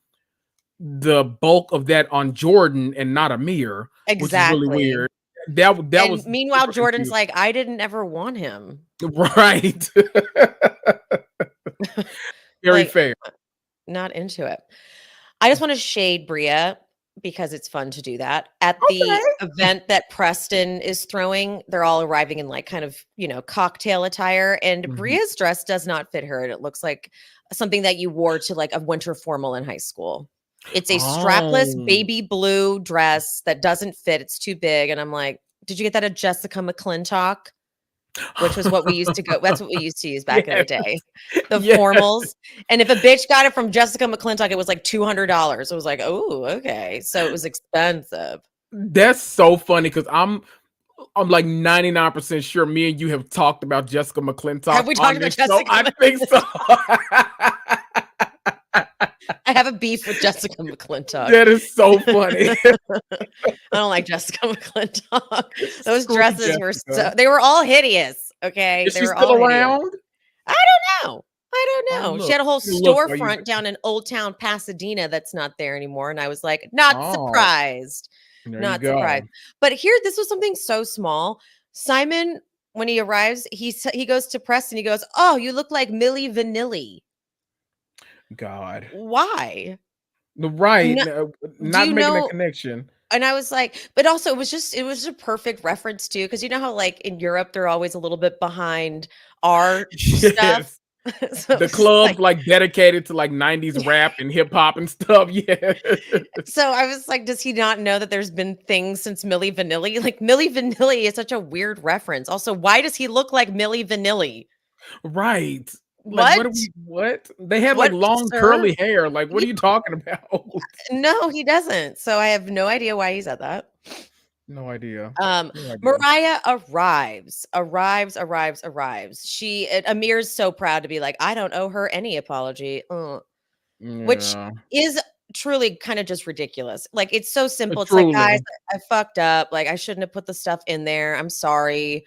the bulk of that on Jordan and not Amir, which is really Exactly. weird. That And was meanwhile, super Jordan's confusing. like, I didn't ever want him. Right. Very Like, fair. not into it. I just want to shade Bria because it's fun to do that. At the Okay. event that Preston is throwing, they're all arriving in like kind of, cocktail attire. And Mhm. Bria's dress does not fit her. And it looks like something that you wore to like a winter formal in high school. It's a strapless Oh. baby blue dress that doesn't fit. It's too big. And I'm like, did you get that at Jessica McClintock? Which was what we used to go. That's what we used to use back in the Yes. day. The Yes. formals. And if a bitch got it from Jessica McClintock, it was like $200. It was like, oh, okay. So it was expensive. That's so funny because I'm like 99% sure me and you have talked about Jessica McClintock Have we talked on about this show. Jessica I think so. I have a beef with Jessica McClintock. That is so funny. I don't like Jessica McClintock. Those Screw dresses were Jessica. they were all hideous. Okay. Is They she were still all hideous. around? I don't know. I Oh, don't know. She look. had a whole Look while you- storefront down in Old Town Pasadena that's not there anymore. And I was like, not Oh, surprised. there you Not go. surprised. But here, this was something so small. Simon, when he arrives, he goes to press and he goes, "Oh, you look like Milli Vanilli." God. Why? Right. No, do Not you making that know? connection. And I was like, but also it was a perfect reference too, because you know how like in Europe they're always a little bit behind our stuff. Yes. So The it's just clubs like dedicated to like 90s rap and hip hop and stuff. Yeah. so I was like, does he not know that there's been things since Milli Vanilli? Like Milli Vanilli is such a weird reference. Also, why does he look like Milli Vanilli? Right. Like What? what? They had like What, long sir? curly hair. Like what Yeah, are you talking about? no, he doesn't. So I have no idea why he said that. No idea. Um, No idea. Mariah arrives. Amir's so proud to be like, I don't owe her any apology. Which Yeah. is truly kind of just ridiculous. Like it's so simple. It's like, guys, Truly. I fucked up. Like I shouldn't have put the stuff in there. I'm sorry.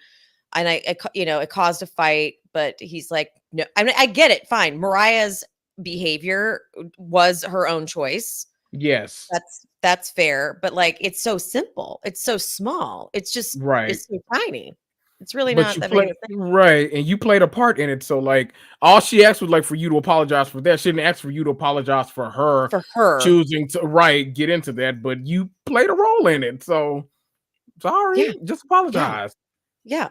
And it caused a fight, but he's like, no, I mean, I get it. Fine. Mariah's behavior was her own choice. Yes. That's fair. But like, it's so simple. It's so small. It's Right. so tiny. It's really But not you that big of play a thing right, and you played a part in it. So like all she asked was like for you to apologize for that. She didn't ask for you to apologize for her for her. choosing to get into that, but you played a role in it. So sorry, Yeah. just apologize. Yeah.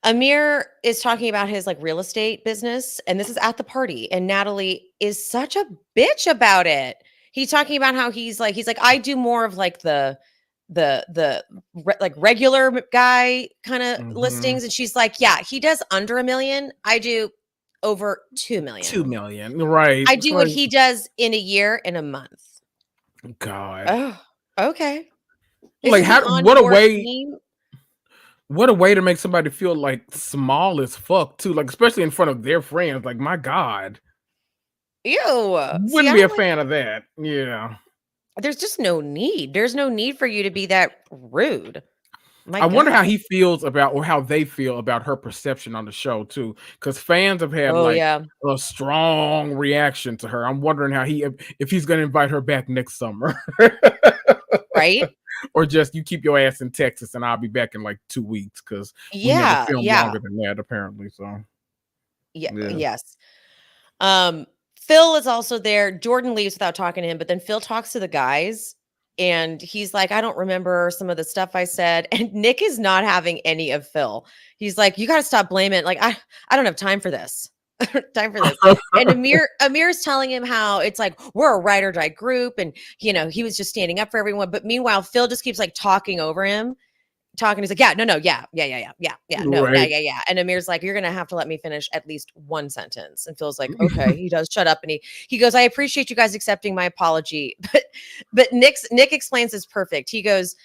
Amir is talking about his like real estate business, and this is at the party, and Natalie is such a bitch about it. He's talking about how he's like, I do more of like like regular guy kind of listings, and she's like, yeah, he does under $1 million. I do over 2 million. 2 million, right? I do what he does in a year in a month. God. Oh, okay. Like Isn't he what a your way team? what a way to make somebody feel like small as fuck too, like especially in front of their friends. Like my God. Ew. See, Wouldn't I be a don't like fan of that. Yeah. there's just no need. There's no need for you to be that rude. My I wonder God. how he feels about or how they feel about her perception on the show too, because fans have had Oh, like yeah. a strong reaction to her. I'm wondering how if he's going to invite her back next summer, Right? or just you keep your ass in Texas and I'll be back in like 2 weeks because we never Yeah. filmed Yeah. longer than that apparently. So Yeah. yeah, Yes. Phil is also there. Jordan leaves without talking to him, but then Phil talks to the guys and he's like, I don't remember some of the stuff I said. And Nick is not having any of Phil. He's like, you got to stop blaming. Like, I don't have time for this. Time for this. And Amir's telling him how it's like we're a ride or die group, and he was just standing up for everyone. But meanwhile, Phil just keeps like talking over him. He's like, yeah, no, yeah, no, right. yeah. And Amir's like, you're gonna have to let me finish at least one sentence. And Phil's like, okay. He does shut up, and he goes, I appreciate you guys accepting my apology. But Nick explains this perfect. He goes,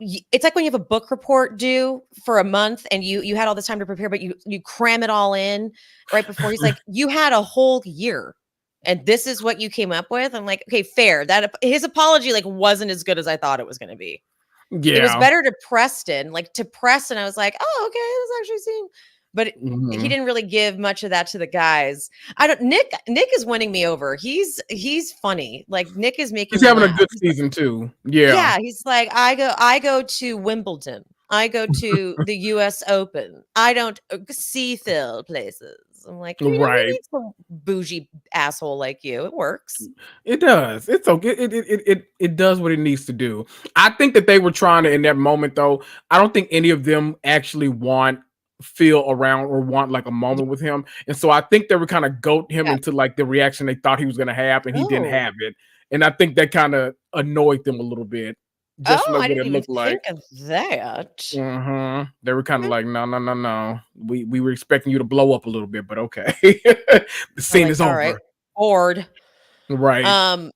it's like when you have a book report due for a month and you had all this time to prepare, but you cram it all in right before. He's like, you had a whole year and this is what you came up with. I'm like, okay, fair. That his apology like wasn't as good as I thought it was going to be. Yeah, it was better to Preston. I was like, oh, okay, this actually seemed, but he didn't really give much of that to the guys. Nick is winning me over. He's funny. Like Nick is making he's having laugh. a good season too. Yeah, He's like, I go to Wimbledon. I go to the US Open. I don't see Phil places. I'm like, we right. need some bougie asshole like you. It works. It does. It's okay. It does what it needs to do. I think that they were trying to in that moment though. I don't think any of them actually want feel around or want like a moment with him. And so I think they were kind of goat him Yeah. into like the reaction they thought he was going to have, and he didn't Oh. have it. And I think that kind of annoyed them a little bit, just Oh, like I what didn't it even looked like. think of that. They were kind of Okay. like, no, no, no, no. We were expecting you to blow up a little bit, but okay. The We're scene like, is all right, over. bored. Right. Um,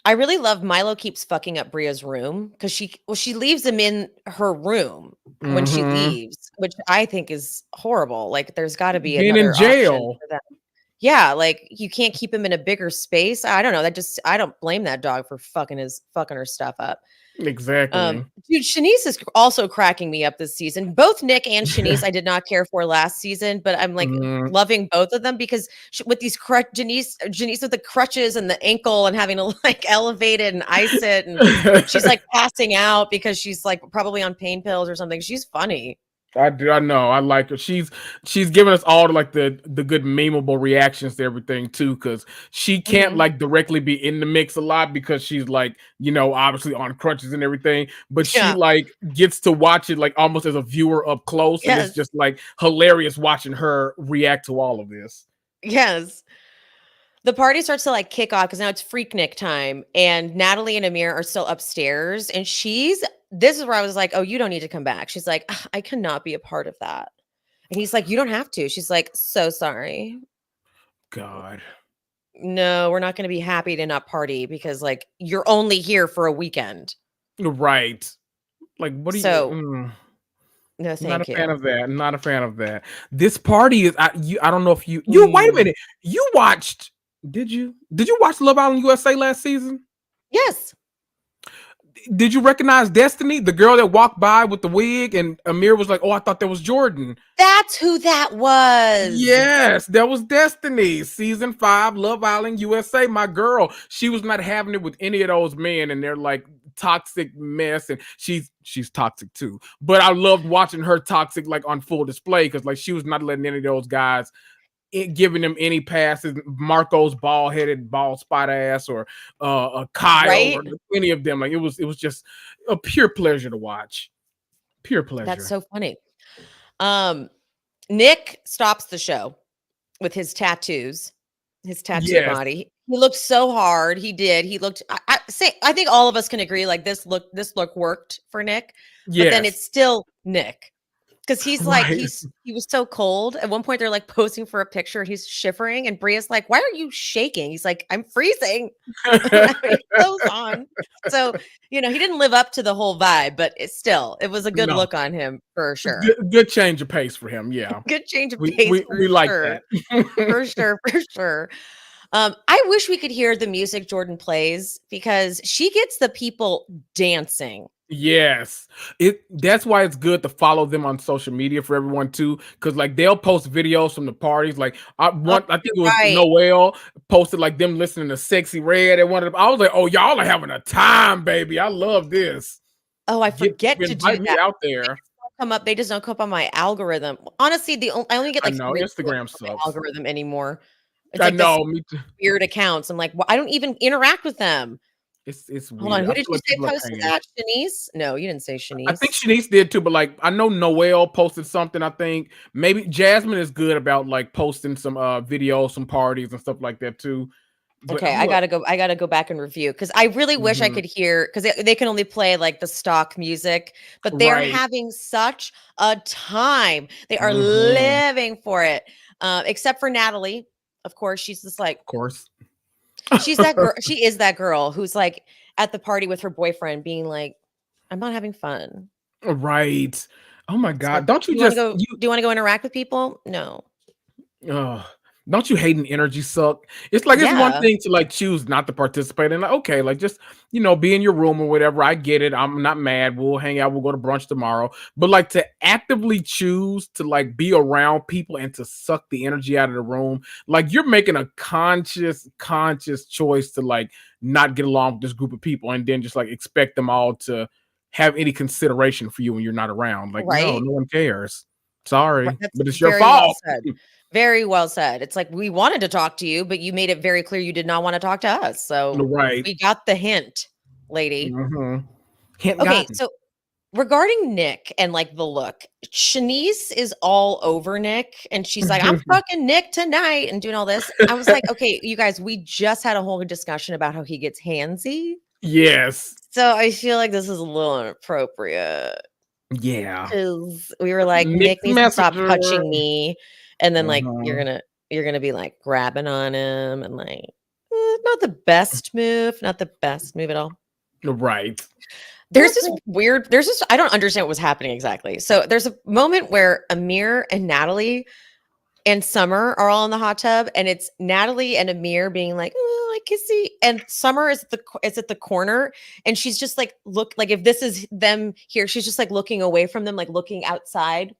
I really love Milo keeps fucking up Bria's room because she leaves him in her room when she Hmm. leaves, which I think is horrible. Like, there's got to be Being in another option jail. for them. Yeah, like you can't keep him in a bigger space. I don't know. I don't blame that dog for fucking her stuff up. Exactly. Dude, Shanice is also cracking me up this season. Both Nick and Shanice, I did not care for last season, but I'm like Mm. loving both of them because with these Janice with the crutches and the ankle and having to like elevate it and ice it, and she's like passing out because she's like probably on pain pills or something. She's funny. I do. I know. I like her. She's giving us all like the good memeable reactions to everything too, because she can't Mhm. like directly be in the mix a lot because she's like, obviously on crutches and everything. But she Yeah. like gets to watch it like almost as a viewer up close, and it's Yes. just like hilarious watching her react to all of this. Yes. The party starts to like kick off because now it's Freaknik time, and Natalie and Amir are still upstairs. And this is where I was like, oh, you don't need to come back. She's like, "Ugh, I cannot be a part of that." And he's like, you don't have to. She's like, so sorry. God. No, we're not going to be happy to not party because like you're only here for a weekend. Right. Like, what do you? So no, Not a thank fan you. of that. Not a fan of that. This party is. I don't know if you. Wait a Mm. minute. You watched? Did you? Did you watch Love Island USA last season? Yes. Did you recognize Destiny, the girl that walked by with the wig, and Amir was like, "Oh, I thought that was Jordan." That's who that was. Yes, that was Destiny. Season 5, Love Island USA. My girl, she was not having it with any of those men, and they're like toxic mess, and she's toxic too. But I loved watching her toxic like on full display because like she was not letting any of those guys giving them any passes. Marco's ball headed, ball spot ass, or Kyle, Right? or any of them. Like it was just a pure pleasure to watch. Pure That's pleasure. so funny. Um, Nick stops the show with his tattoos, his tattoo Yes, body. He looked so hard. He did. He looked. I think all of us can agree. Like this look worked for Nick, but then yes, it's still Nick because he's like right. he was so cold. At one point, they're like posing for a picture. He's shivering, and Bria's like, "Why are you shaking?" He's like, "I'm freezing." I'm having clothes on. So he didn't live up to the whole vibe, but it was a good No, look on him for sure. good change of pace for him. Yeah, Good change of we pace we for we like sure. that. For sure, for sure. I wish we could hear the music Jordan plays because she gets the people dancing. Yes. That's why it's good to follow them on social media for everyone too. Cause like they'll post videos from the parties. Like Oh, I think you're it was right. Noel posted like them listening to Sexy Red at one of them. I was like, oh, y'all are having a time, baby. I love this. Oh, I forget to do Invite me that. out there. They just don't come up on my algorithm. Honestly, I only get I like know 3 clicks Instagram on my sucks. algorithm anymore. It's I like this know, me too. weird accounts. I'm like, well, I don't even interact with them. It's Hold on, weird. who I did feel you like say people are posted paying. that? Shanice? No, you didn't say I think Shanice. Shanice did too, but like I know Noel posted something. I think maybe Jasmine is good about like posting some videos, some parties and stuff like that too. But Okay, I gotta go back and review because I really wish I Mhm. could hear because they can only play like the stock music, but they're Right. having such a time. They are Mhm. living for it. Except for Natalie. Of course, she's just like Of course. she's that girl. She is that girl who's like at the party with her boyfriend, being like, "I'm not having fun." Right. Oh my It's like, God. Don't do you you want to just go? you Do you want to go interact with people? No. Ugh. Don't you hate an energy suck? It's like it's one Yeah. thing to like choose not to participate and like, okay, like just be in your room or whatever. I get it. I'm not mad. We'll hang out. We'll go to brunch tomorrow. But like to actively choose to like be around people and to suck the energy out of the room, like you're making a conscious choice to like not get along with this group of people and then just like expect them all to have any consideration for you when you're not around. Like, no, Right. no one cares. Sorry, That's but it's your very well fault. said. Very well said. It's like we wanted to talk to you, but you made it very clear you did not want to talk to us. So Right. we got the hint, lady. Mhm. Hint Okay, gotten. so regarding Nick and like the look, Shanice is all over Nick and she's like, I'm fucking Nick tonight and doing all this. I was like, okay, you guys, we just had a whole discussion about how he gets handsy. Yes. So I feel like this is a little inappropriate. Yeah. Because we were like, Nick needs to stop touching me. And then like you're gonna be like grabbing on him and like not the best move, not the best move at all. Right. There's this I don't understand what was happening exactly. So there's a moment where Amir and Natalie and Summer are all in the hot tub, and it's Natalie and Amir being like, oh, I kissy. And Summer is at the corner, and she's just like, look, like if this is them here, she's just like looking away from them, like looking outside.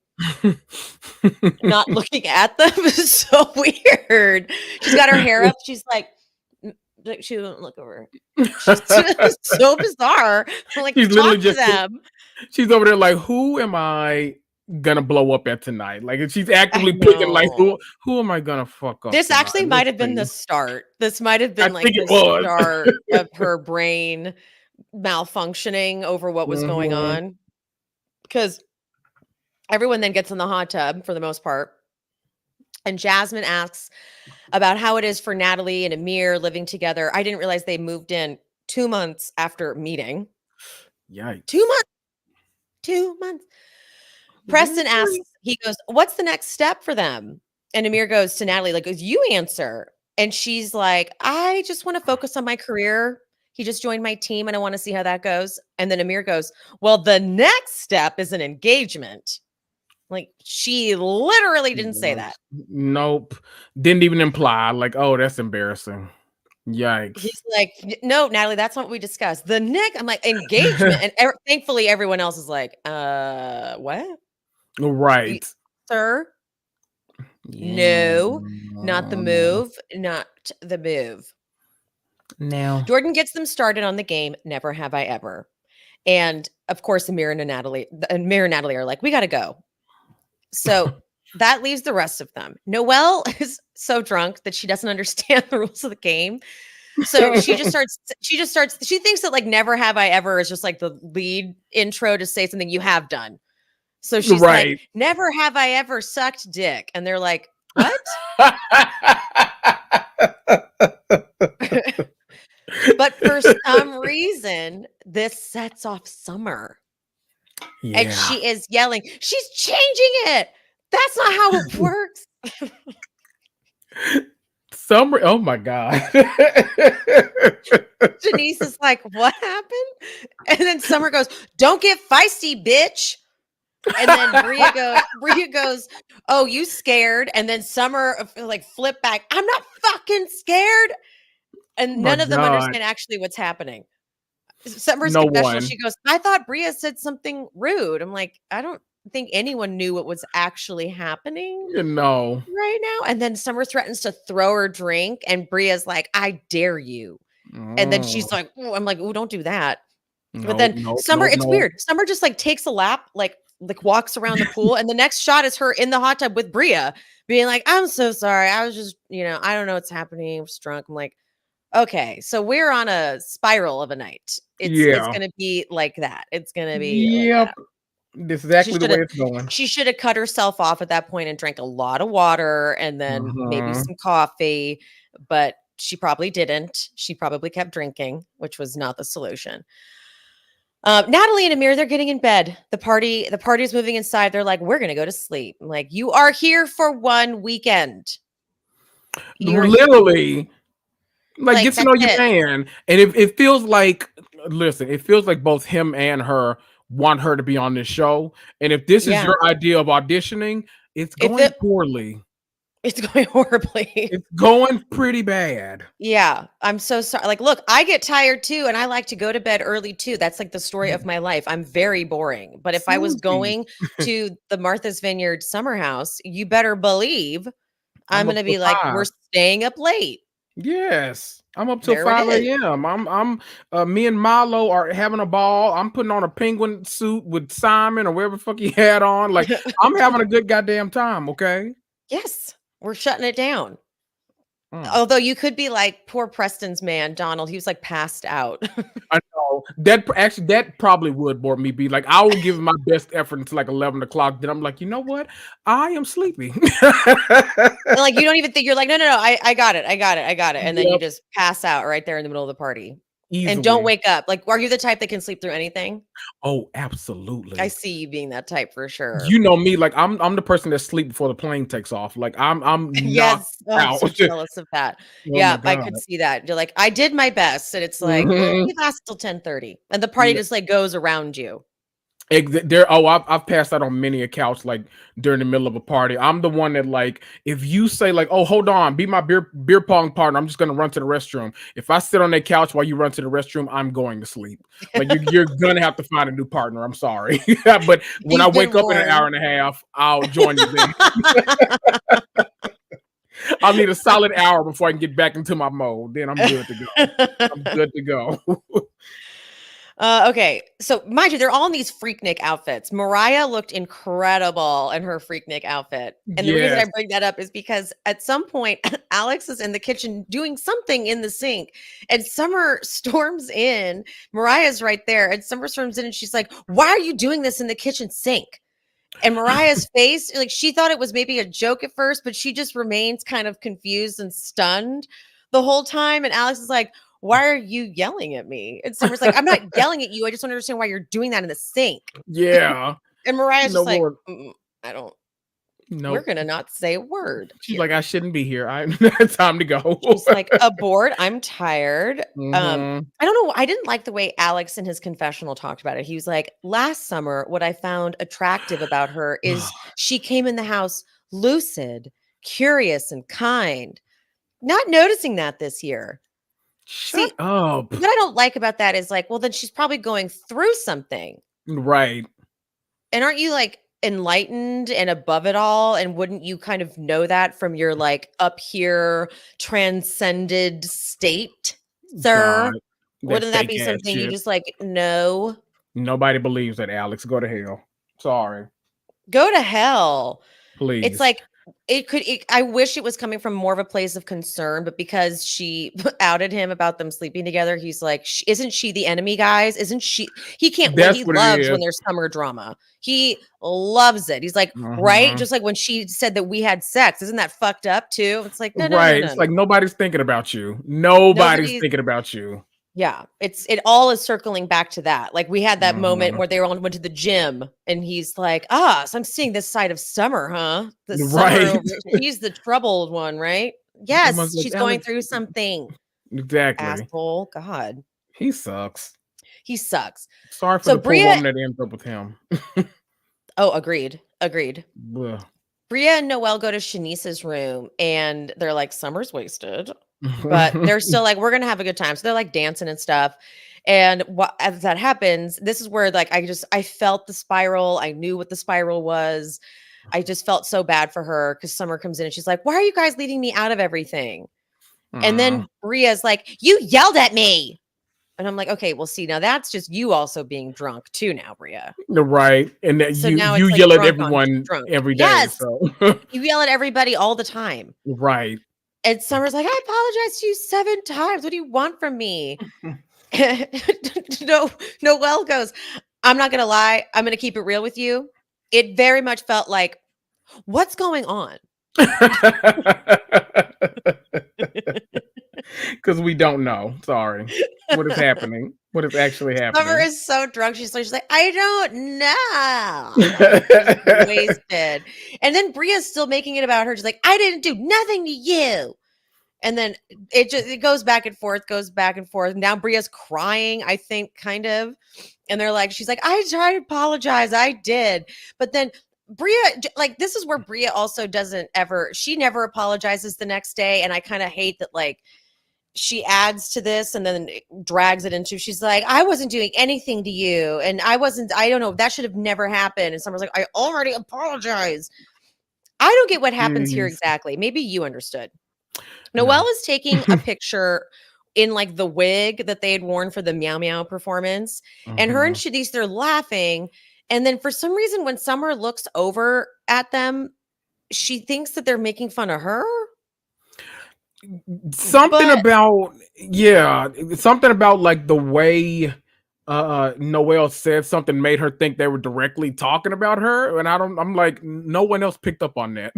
Not looking at them. It's so weird. She's got her hair up. She's like she won't look over. She's so bizarre. Like she's literally just them. She's over there like, who am I gonna blow up at tonight? Like she's actively picking like who am I gonna fuck up? This tonight? Actually might have been the start. This might have been like the start of her brain malfunctioning over what was going on. Because everyone then gets in the hot tub for the most part. And Jasmine asks about how it is for Natalie and Amir living together. I didn't realize they moved in 2 months after meeting. Yikes. 2 months. 2 months. Preston asks, he goes, what's the next step for them? And Amir goes to Natalie, like, you answer. And she's like, I just want to focus on my career. He just joined my team and I want to see how that goes. And then Amir goes, well, the next step is an engagement. Like she literally didn't say that. Nope. Didn't even imply like, oh, that's embarrassing. Yikes. He's like, no, Natalie, that's not what we discussed. The next, I'm like, engagement. And thankfully everyone else is like, what? Right. Sir? No, not the move. Not the move. No. Jordan gets them started on the game. Never have I ever. And of course, Amir and Natalie are like, we got to go. So that leaves the rest of them. Noelle is so drunk that she doesn't understand the rules of the game. So she thinks that like never have I ever is just like the lead intro to say something you have done. So she's like, never have I ever sucked dick. And they're like, what? But for some reason, this sets off Summer. Yeah. And she is yelling, she's changing it. That's not how it works. Summer, oh my God. Janice is like, what happened? And then Summer goes, don't get feisty, bitch. And then Bria goes, oh, you scared? And then Summer like flip back, I'm not fucking scared. And none of them understand actually what's happening. Summer's confessional, she goes, I thought Bria said something rude. I'm like, I don't think anyone knew what was actually happening right now. And then Summer threatens to throw her drink and Bria's like, I dare you. And then she's like, oh, I'm like, oh, don't do that. But then Summer, it's weird. Summer just like takes a lap, like walks around the pool. And the next shot is her in the hot tub with Bria being like, I'm so sorry. I was just, I don't know what's happening. I was drunk. I'm like, okay, so we're on a spiral of a night. It's going to be like that. It's going to be like that. This is exactly the way it's going. She should have cut herself off at that point and drank a lot of water and then maybe some coffee, but she probably didn't. She probably kept drinking, which was not the solution. Natalie and Amir, they're getting in bed. The party is moving inside. They're like, we're going to go to sleep. I'm like, you are here for one weekend. Literally. Like get to know your man. And it feels like, listen, it feels like both him and her want her to be on this show. And if this is your idea of auditioning, it's going poorly. It's going horribly. It's going pretty bad. Yeah. I'm so sorry. Like, look, I get tired too. And I like to go to bed early too. That's like the story of my life. I'm very boring. But if I was going to the Martha's Vineyard summer house, you better believe I'm going to be like, we're staying up late. Yes, I'm up till 5 a.m. I'm me and Milo are having a ball. I'm putting on a penguin suit with Simon or whatever the fuck he had on. Like I'm having a good goddamn time. Okay. Yes, we're shutting it down. Mm. Although you could be like poor Preston's man, Donald. He was like passed out. I know that probably would bore me. Be like, I will give my best effort until like 11 o'clock. Then I'm like, you know what? I am sleepy. And like you don't even think you're like, no, I got it. And then you Yep, just pass out right there in the middle of the party. And don't easily. wake up. Like, are you the type that can sleep through anything? Oh, I absolutely. see you being that type for sure. You know me, like I'm the person that sleep before the plane takes off. Like I'm knocked Yes. Oh, I'm out. so jealous of that. Oh my Yeah, I god. could see that. You're like, I did my best. And it's like, Mhm. you last till 10:30. And the party just like goes around you. I've passed out on many a couch like during the middle of a party. I'm the one that like if you say like, oh, hold on, be my beer pong partner. I'm just gonna run to the restroom. If I sit on that couch while you run to the restroom, I'm going to sleep. Like you're gonna have to find a new partner. I'm sorry, but when I You've been wake up in an hour warned. and a half, I'll join you then. I'll need a solid hour before I can get back into my mode. Then I'm good to go. I'm good to go. Okay, so mind you, they're all in these Freaknik outfits. Mariah looked incredible in her Freaknik outfit. And the reason I Yes, bring that up is because at some point, Alex is in the kitchen doing something in the sink, and Summer storms in. Mariah's right there, and Summer storms in, and she's like, "Why are you doing this in the kitchen sink?" And Mariah's face, like she thought it was maybe a joke at first, but she just remains kind of confused and stunned the whole time. And Alex is like, "Why are you yelling at me?" And Summer's like, "I'm not yelling at you. I just don't understand why you're doing that in the sink." yeah. And Mariah's No just like, more. I don't, we're Nope. going to not say a word She's like, here. I shouldn't be here. I time to go. She's like, "Aboard. I'm tired." Mhm. I don't know. I didn't like the way Alex in his confessional talked about it. He was like, "Last summer, what I found attractive about her is she came in the house lucid, curious, and kind. Not noticing that this year." Shut See, up. what I don't like about that is like, well, then she's probably going through something. Right. And aren't you like enlightened and above it all? And wouldn't you kind of know that from your like up here transcended state, God, sir? that Wouldn't that fake be ass something you shit. just like know? Nobody believes that, Alex. Go to hell. Sorry. Go to hell. It's Please. like I wish it was coming from more of a place of concern, but because she outed him about them sleeping together, he's like, Isn't she the enemy, guys? Isn't she?" He can't wait. That's He what it loves is. when there's summer drama. He loves it. He's like, right? Mhm. Just like when she said that we had sex. Isn't that fucked up too? It's like, no, no, no, Right. no, It's no. like nobody's thinking about you. Nobody's Nobody's thinking about you. Yeah, it all is circling back to that. Like we had that moment Mhm. where they all went to the gym and he's like, so I'm seeing this side of Summer, huh? The Summer Right. over, she's the troubled one, right? Someone's Yes, like, she's going Alex. through something. Exactly. Asshole. God, He sucks. he sucks. Sorry for So the poor Bria, woman that ends up with him. oh, agreed. Bleh. Bria and Noelle go to Shanice's room and they're like, Summer's wasted. But they're still like, we're gonna have a good time. So they're like dancing and stuff. And what as that happens, this is where like I felt the spiral. I knew what the spiral was. I just felt so bad for her because Summer comes in and she's like, "Why are you guys leaving me out of everything?" And Mm. then Bria's like, "You yelled at me." And I'm like, okay, well, see, now that's just you also being drunk too now, Bria. Right, and that So you now you it's like yell at drunk on everyone drunk. every day, Yes. so You yell at everybody all the time. right. And Summer's like, "I apologize to you 7 times. What do you want from me?" No, Noelle goes, "I'm not gonna lie, I'm gonna keep it real with you. It very much felt like, what's going on?" Because we don't know. Sorry. What is happening? What is actually Summer happening? is so drunk. She's like, "I don't know." She's wasted. And then Bria's still making it about her. She's like, "I didn't do nothing to you." And then it goes back and forth, goes back and forth. Now Bria's crying, I think, kind of. And they're like, she's like, "I tried to apologize. I did." But then Bria, like, this is where Bria also she never apologizes the next day. And I kind of hate that, like, she adds to this and then drags it into, she's like, "I wasn't doing anything to you. And I don't know, that should have never happened." And someone's like, "I already apologized." I don't get what happens here Jeez. exactly. Maybe you understood. Noelle No. is taking a picture in like the wig that they had worn for the Meow Meow performance. And her and Mhm. Shanice, they're laughing. And then for some reason, when Summer looks over at them, she thinks that they're making fun of her. something But about something about like the way Noelle said something made her think they were directly talking about her, and I'm like, no one else picked up on that.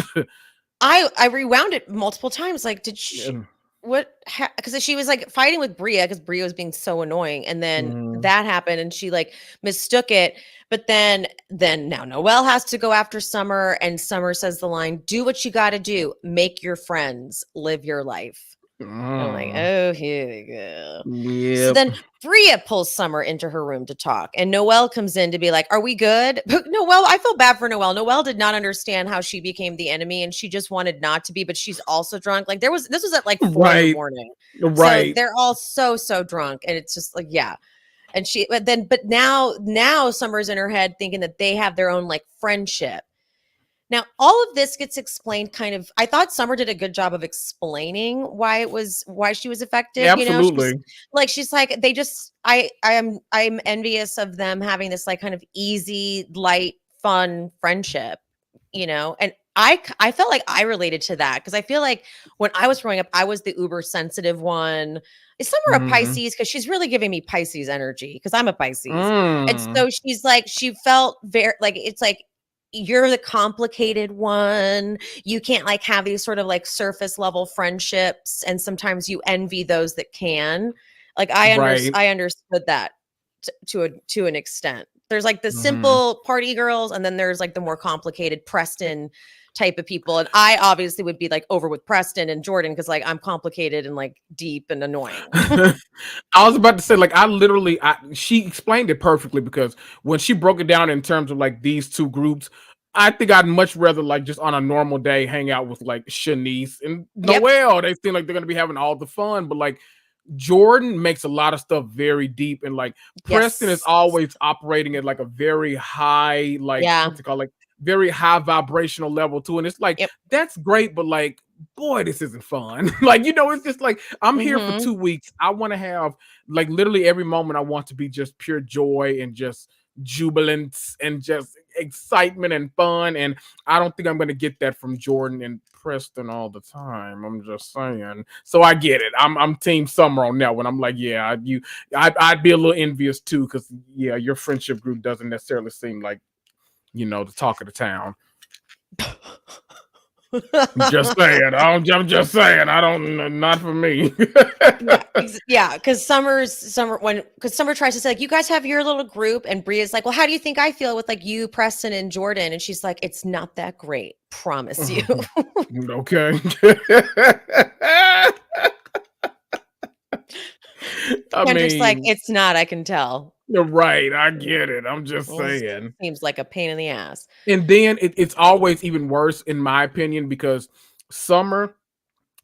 I rewound it multiple times. Like, did she Yeah. what? Because she was like fighting with Bria because Bria was being so annoying, and then Mm, that happened, and she like mistook it. But then now Noelle has to go after Summer, and Summer says the line, "Do what you got to do. Make your friends. Live your life." And I'm like, mm, oh, here we go. So yep. then Bria pulls Summer into her room to talk, and Noelle comes in to be like, "Are we good?" But Noelle, I feel bad for Noelle. Noelle did not understand how she became the enemy, and she just wanted not to be, but she's also drunk. Like this was at like 4 in the Right, morning. So right. they're all so drunk, and it's just like, yeah. And but now Summer's in her head thinking that they have their own like friendship. Now, all of this gets explained kind of. I thought Summer did a good job of explaining why she was affected. You know, Absolutely. she's like, they just I'm envious of them having this like kind of easy, light, fun friendship, you know. And I felt like I related to that because I feel like when I was growing up, I was the uber sensitive one. Is Summer a Mhm. Pisces? Because she's really giving me Pisces energy because I'm a Pisces. And Mm. so she's like, she felt very like it's like you're the complicated one. You can't like have these sort of like surface level friendships, and sometimes you envy those that can. Like Right. I understood that to an extent. There's like the Mhm. simple party girls, and then there's like the more complicated Preston type of people. And I obviously would be like over with Preston and Jordan because like I'm complicated and like deep and annoying. I was about to say, like, she explained it perfectly because when she broke it down in terms of like these two groups, I think I'd much rather like just on a normal day hang out with like Shanice and Yep. Noelle. They seem like they're gonna be having all the fun, but like Jordan makes a lot of stuff very deep, and like Preston is Yes. always operating at like a very high, like Yeah. what's it called, like very high vibrational level too. And it's like Yep. that's great, but like, boy, this isn't fun. Like, it's just like I'm here for Mm-hmm. 2 weeks. I want to have like literally every moment I want to be just pure joy and just jubilance and just excitement and fun. And I don't think I'm gonna get that from Jordan and Preston all the time. I'm just saying. So I get it. I'm Team Summer on that one. I'm like, yeah, I'd be a little envious too, because yeah, your friendship group doesn't necessarily seem like the talk of the town. I'm just saying. I'm just saying. I don't. Not for me. Yeah, yeah, because Summer tries to say like, you guys have your little group, and Bria's like, well, how do you think I feel with like you, Preston, and Jordan? And she's like, it's not that great, promise you. Okay. I Kendrick's like, mean, it's not, I can tell. you're right. I get it. I'm just Well, this saying. seems like a pain in the ass. And then it's always even worse, in my opinion, because Summer,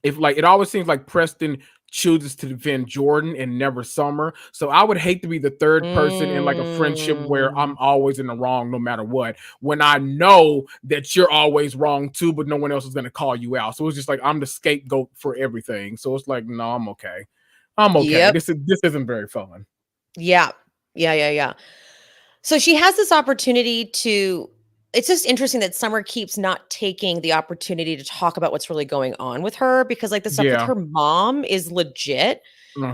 if like it always seems like Preston chooses to defend Jordan and never Summer. So I would hate to be the third person in like a friendship where I'm Mm, always in the wrong no matter what. When I know that you're always wrong too, but no one else is gonna call you out. So it's just like I'm the scapegoat for everything. So it's like, no, I'm okay. I'm okay. yep. This isn't very fun. Yeah. Yeah. So she has this opportunity to it's just interesting that Summer keeps not taking the opportunity to talk about what's really going on with her because like the stuff with Yeah. her mom is legit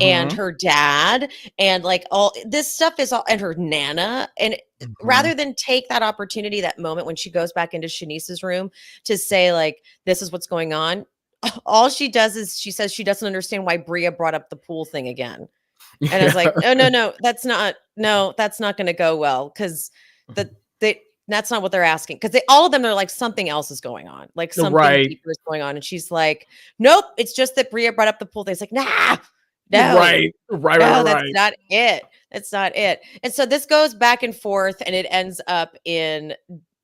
and Mm-hmm. her dad and like all this stuff is all and her nana and Mm-hmm. rather than take that opportunity that moment when she goes back into Shanice's room to say like this is what's going on, all she does is she says she doesn't understand why Bria brought up the pool thing again. And I was like, Yeah. no, that's not going to go well because the they that's not what they're asking because they all of them are like something else is going on, like something Right. deeper is going on, and she's like, nope, it's just that Bria brought up the pool thing. It's like, nah, no, Right. Right. Right. no, that's Right. not it. That's not it. And so this goes back and forth, and it ends up in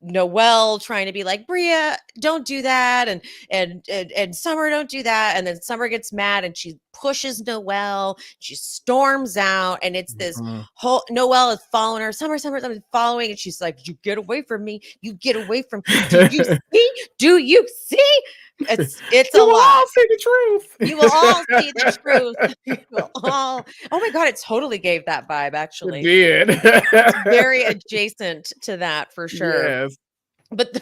Noelle trying to be like, Bria, don't do that, and Summer, don't do that. And then Summer gets mad and she pushes Noelle. She storms out, and it's this Mhm. whole Noelle is following her. Summer is following, and she's like, "You get away from me! You get away from! Do you see? Do you see? It's a You will lot. all see the truth. You will all see the truth. You will all. Oh my god, it totally gave that vibe. It Actually, did. it's very adjacent to that for sure. Yes. But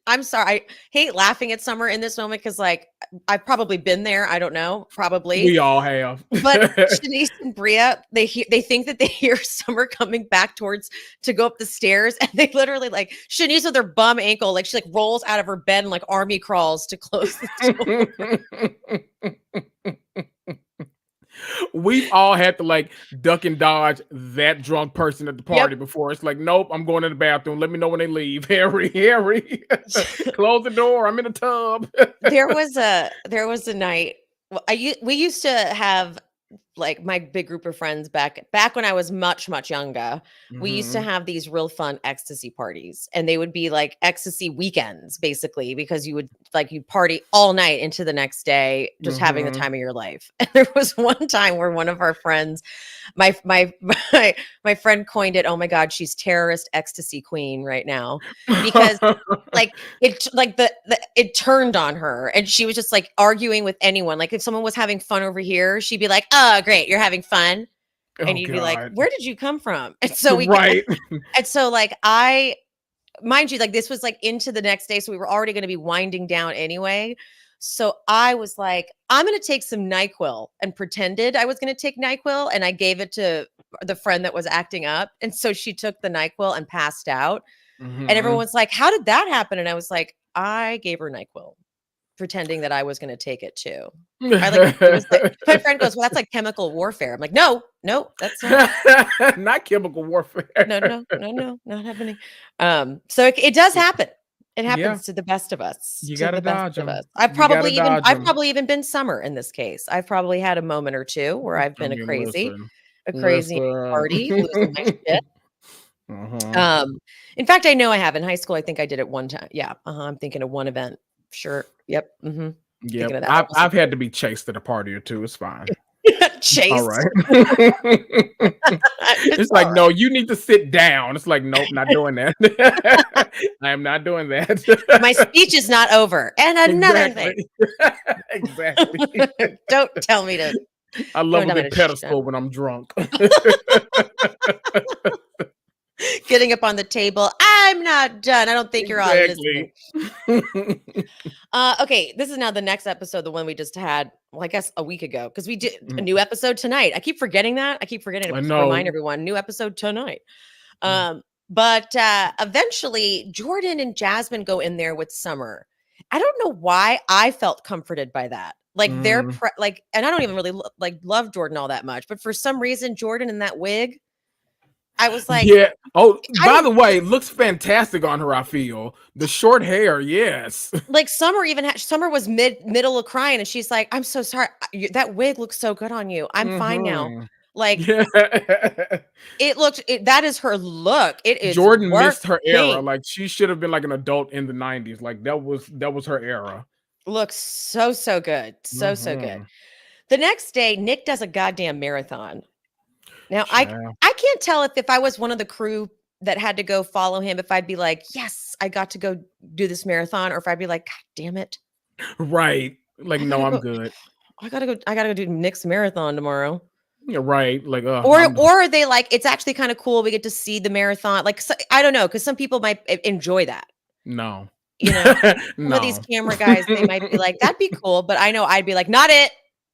I'm sorry. I hate laughing at Summer in this moment because, like, I've probably been there. I don't know. Probably. We all have. But Shanice and Bria, they think that they hear Summer coming back to go up the stairs, and they literally, like, Shanice with her bum ankle, like, she like rolls out of her bed and like army crawls to close the door. We've all had to like duck and dodge that drunk person at the party before. It's like, nope, I'm going to the bathroom. Let me know when they leave. Harry, close the door. I'm in a tub. There was a night. We used to have, like, my big group of friends back when I was much younger. We used to have these real fun ecstasy parties, and they would be like ecstasy weekends, basically, because you'd party all night into the next day, just having the time of your life. And there was one time where one of our friends, my friend coined it, oh my God, she's terrorist ecstasy queen right now, because like it turned on her, and she was just like arguing with anyone. Like, if someone was having fun over here, she'd be like, oh great, you're having fun. And you'd be like, where did you come from? And so and so, like, mind you, like, this was like into the next day, so we were already going to be winding down anyway. So I was like, I'm going to take some NyQuil, and pretended I was going to take NyQuil, and I gave it to the friend that was acting up. And so she took the NyQuil and passed out. And everyone was like, how did that happen? And I was like, I gave her NyQuil, pretending that I was going to take it too. My friend goes, well, that's like chemical warfare. I'm like, no, that's not chemical warfare. No, not happening. So it does happen. It happens to the best of us. You gotta dodge them. I've probably even been Summer in this case. I've probably had a moment or two where I've been a crazy party, losing my shit. In fact, I know I have. In high school, I think I did it one time. Yeah. I'm thinking of one event. Sure. Yep. Yeah. I've had to be chased at a party or two. It's fine. Chased. All right. It's like, no, you need to sit down. It's like, nope, not doing that. I am not doing that. My speech is not over. And another thing. Exactly. Don't tell me to. I love a big pedestal when I'm drunk. Getting up on the table. I'm not done. I don't think you're on this. Okay, this is now the next episode, the one we just had. Well, I guess a week ago, because we did a new episode tonight. I keep forgetting that. I keep forgetting to remind everyone. New episode tonight. But eventually, Jordan and Jasmine go in there with Summer. I don't know why I felt comforted by that. Like, they're and I don't even really love Jordan all that much, but for some reason, Jordan in that wig, I was like, yeah. Oh, by the way, it looks fantastic on her. I feel the short hair. Yes. Like, Summer was middle of crying, and she's like, "I'm so sorry. That wig looks so good on you. I'm fine now." Like, that is her look. It is. Jordan missed her era. Like, she should have been like an adult in the 90s. Like, that was her era. Looks so good. So good. The next day, Nick does a goddamn marathon. Now, I can't tell if I was one of the crew that had to go follow him, if I'd be like, yes, I got to go do this marathon, or if I'd be like, God damn it. Right. Like, no, I'm good. I gotta go do Nick's marathon tomorrow. Yeah, right. Like, or are they like, it's actually kind of cool. We get to see the marathon. Like, so, I don't know, because some people might enjoy that. No. You know, some of these camera guys, they might be like, that'd be cool. But I know I'd be like, not it.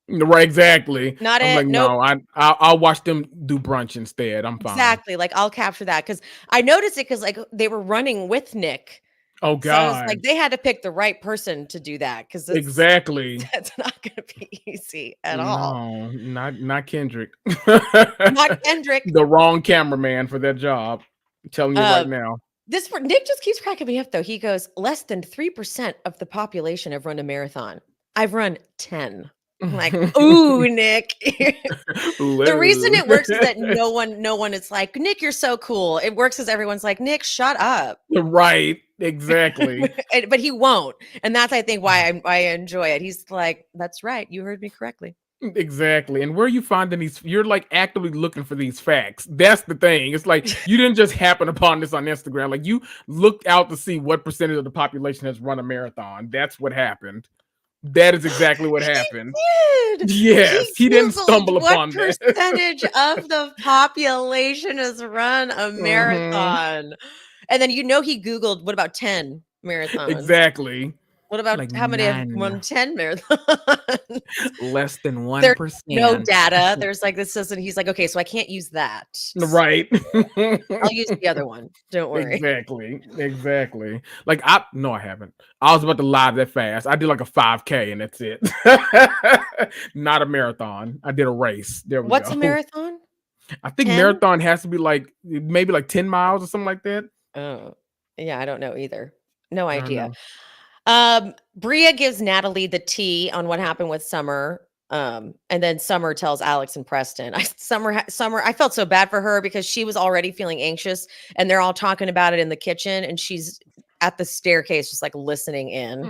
Right, exactly. Not I'm it. Like, nope. No, I'll watch them do brunch instead. I'm fine. Exactly. Like, I'll capture that, because I noticed it because, like, they were running with Nick. Oh God! So I was like, they had to pick the right person to do that, because exactly that's not going to be easy at all. No, not Kendrick. Not Kendrick. The wrong cameraman for that job. I'm telling you right now. Nick just keeps cracking me up, though. He goes, less than 3% of the population have run a marathon. I've run 10. I'm like, ooh, Nick. The reason it works is that no one is like, Nick, you're so cool. It works as everyone's like, Nick, shut up. Right, exactly. But he won't. And that's, I think, why I enjoy it. He's like, that's right. You heard me correctly. Exactly. And where are you finding these? You're like actively looking for these facts. That's the thing. It's like, you didn't just happen upon this on Instagram. Like, you looked out to see what percentage of the population has run a marathon. That's what happened. That is exactly what happened. Did. Yes, he didn't stumble upon that. What percentage of the population has run a marathon? And then he Googled, what about 10 marathons? Exactly. What about Like how many have none. won 10 marathons? Less than 1%. There's no data. There's like this doesn't. He's like, okay, so I can't use that. Right. I'll use the other one. Don't worry. Exactly. Like I haven't. I was about to lie that fast. I did like a 5K and that's it. Not a marathon. I did a race. There we go. What's a marathon? I think 10? marathon has to be like maybe like 10 miles or something like that. Oh, yeah, I don't know either. No idea. Bria gives Natalie the tea on what happened with Summer. And then Summer tells Alex and Preston. Summer, I felt so bad for her because she was already feeling anxious and they're all talking about it in the kitchen and she's at the staircase just like listening in.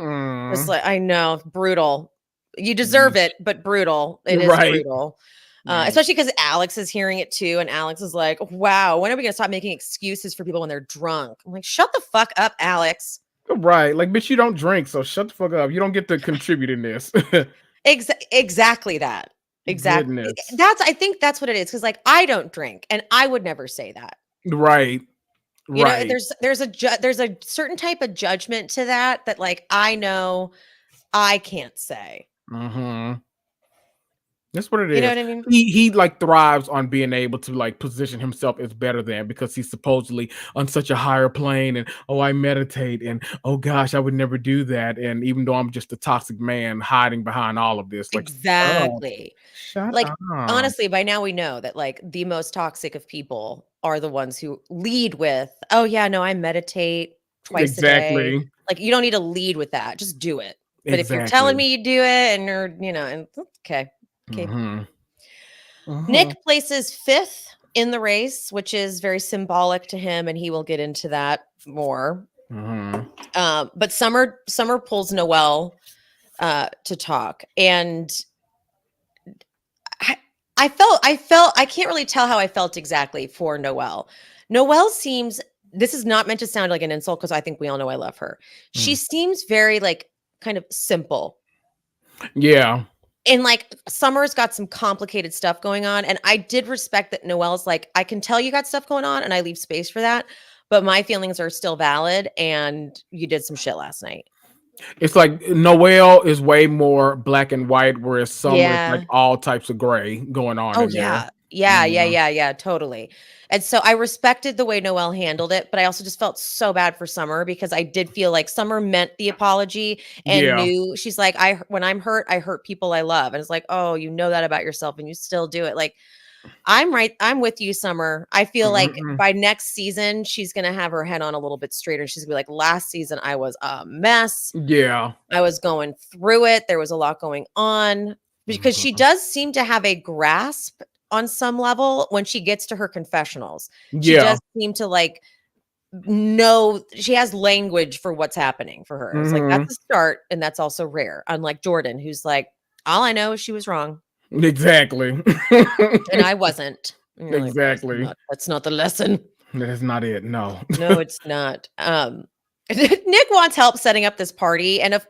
Just like, I know, brutal. You deserve it, but brutal. It is brutal. Especially because Alex is hearing it too. And Alex is like, wow, when are we going to stop making excuses for people when they're drunk? I'm like, shut the fuck up, Alex. Right. Like, bitch, you don't drink. So shut the fuck up. You don't get to contribute in this. Exactly that. Exactly. Goodness. I think that's what it is. Cause like, I don't drink and I would never say that. Right. You know, there's a certain type of judgment to that like, I know I can't say. That's what it is. You know what I mean? He like thrives on being able to like position himself as better than because he's supposedly on such a higher plane and I meditate and oh gosh, I would never do that. And even though I'm just a toxic man hiding behind all of this, like exactly. Shut like up. Honestly, by now we know that like the most toxic of people are the ones who lead with, oh yeah, no, I meditate twice a day. Like you don't need to lead with that. Just do it. But if you're telling me you do it and you're, and okay. Nick places 5th in the race, which is very symbolic to him, and he will get into that more. But Summer pulls Noelle to talk, and I felt I can't really tell how I felt exactly for Noelle. Noelle seems, this is not meant to sound like an insult because I think we all know I love her. She seems very like kind of simple. Yeah. And like Summer's got some complicated stuff going on. And I did respect that Noelle's like, I can tell you got stuff going on and I leave space for that. But my feelings are still valid. And you did some shit last night. It's like Noelle is way more black and white, whereas Summer is like all types of gray going on. Oh, yeah. Yeah, totally. And so I respected the way Noelle handled it, but I also just felt so bad for Summer because I did feel like Summer meant the apology and knew, she's like, when I'm hurt, I hurt people I love. And it's like, oh, you know that about yourself and you still do it. Like, I'm with you, Summer. I feel like by next season, she's going to have her head on a little bit straighter. She's going to be like, last season, I was a mess. Yeah. I was going through it. There was a lot going on. Because she does seem to have a grasp on some level when she gets to her confessionals. She does seem to like know, she has language for what's happening for her. It's like, that's a start. And that's also rare. Unlike Jordan, who's like, all I know is she was wrong. Exactly. And I wasn't. Exactly. Like, that's not the lesson. That's not it. No. No, it's not. Nick wants help setting up this party. And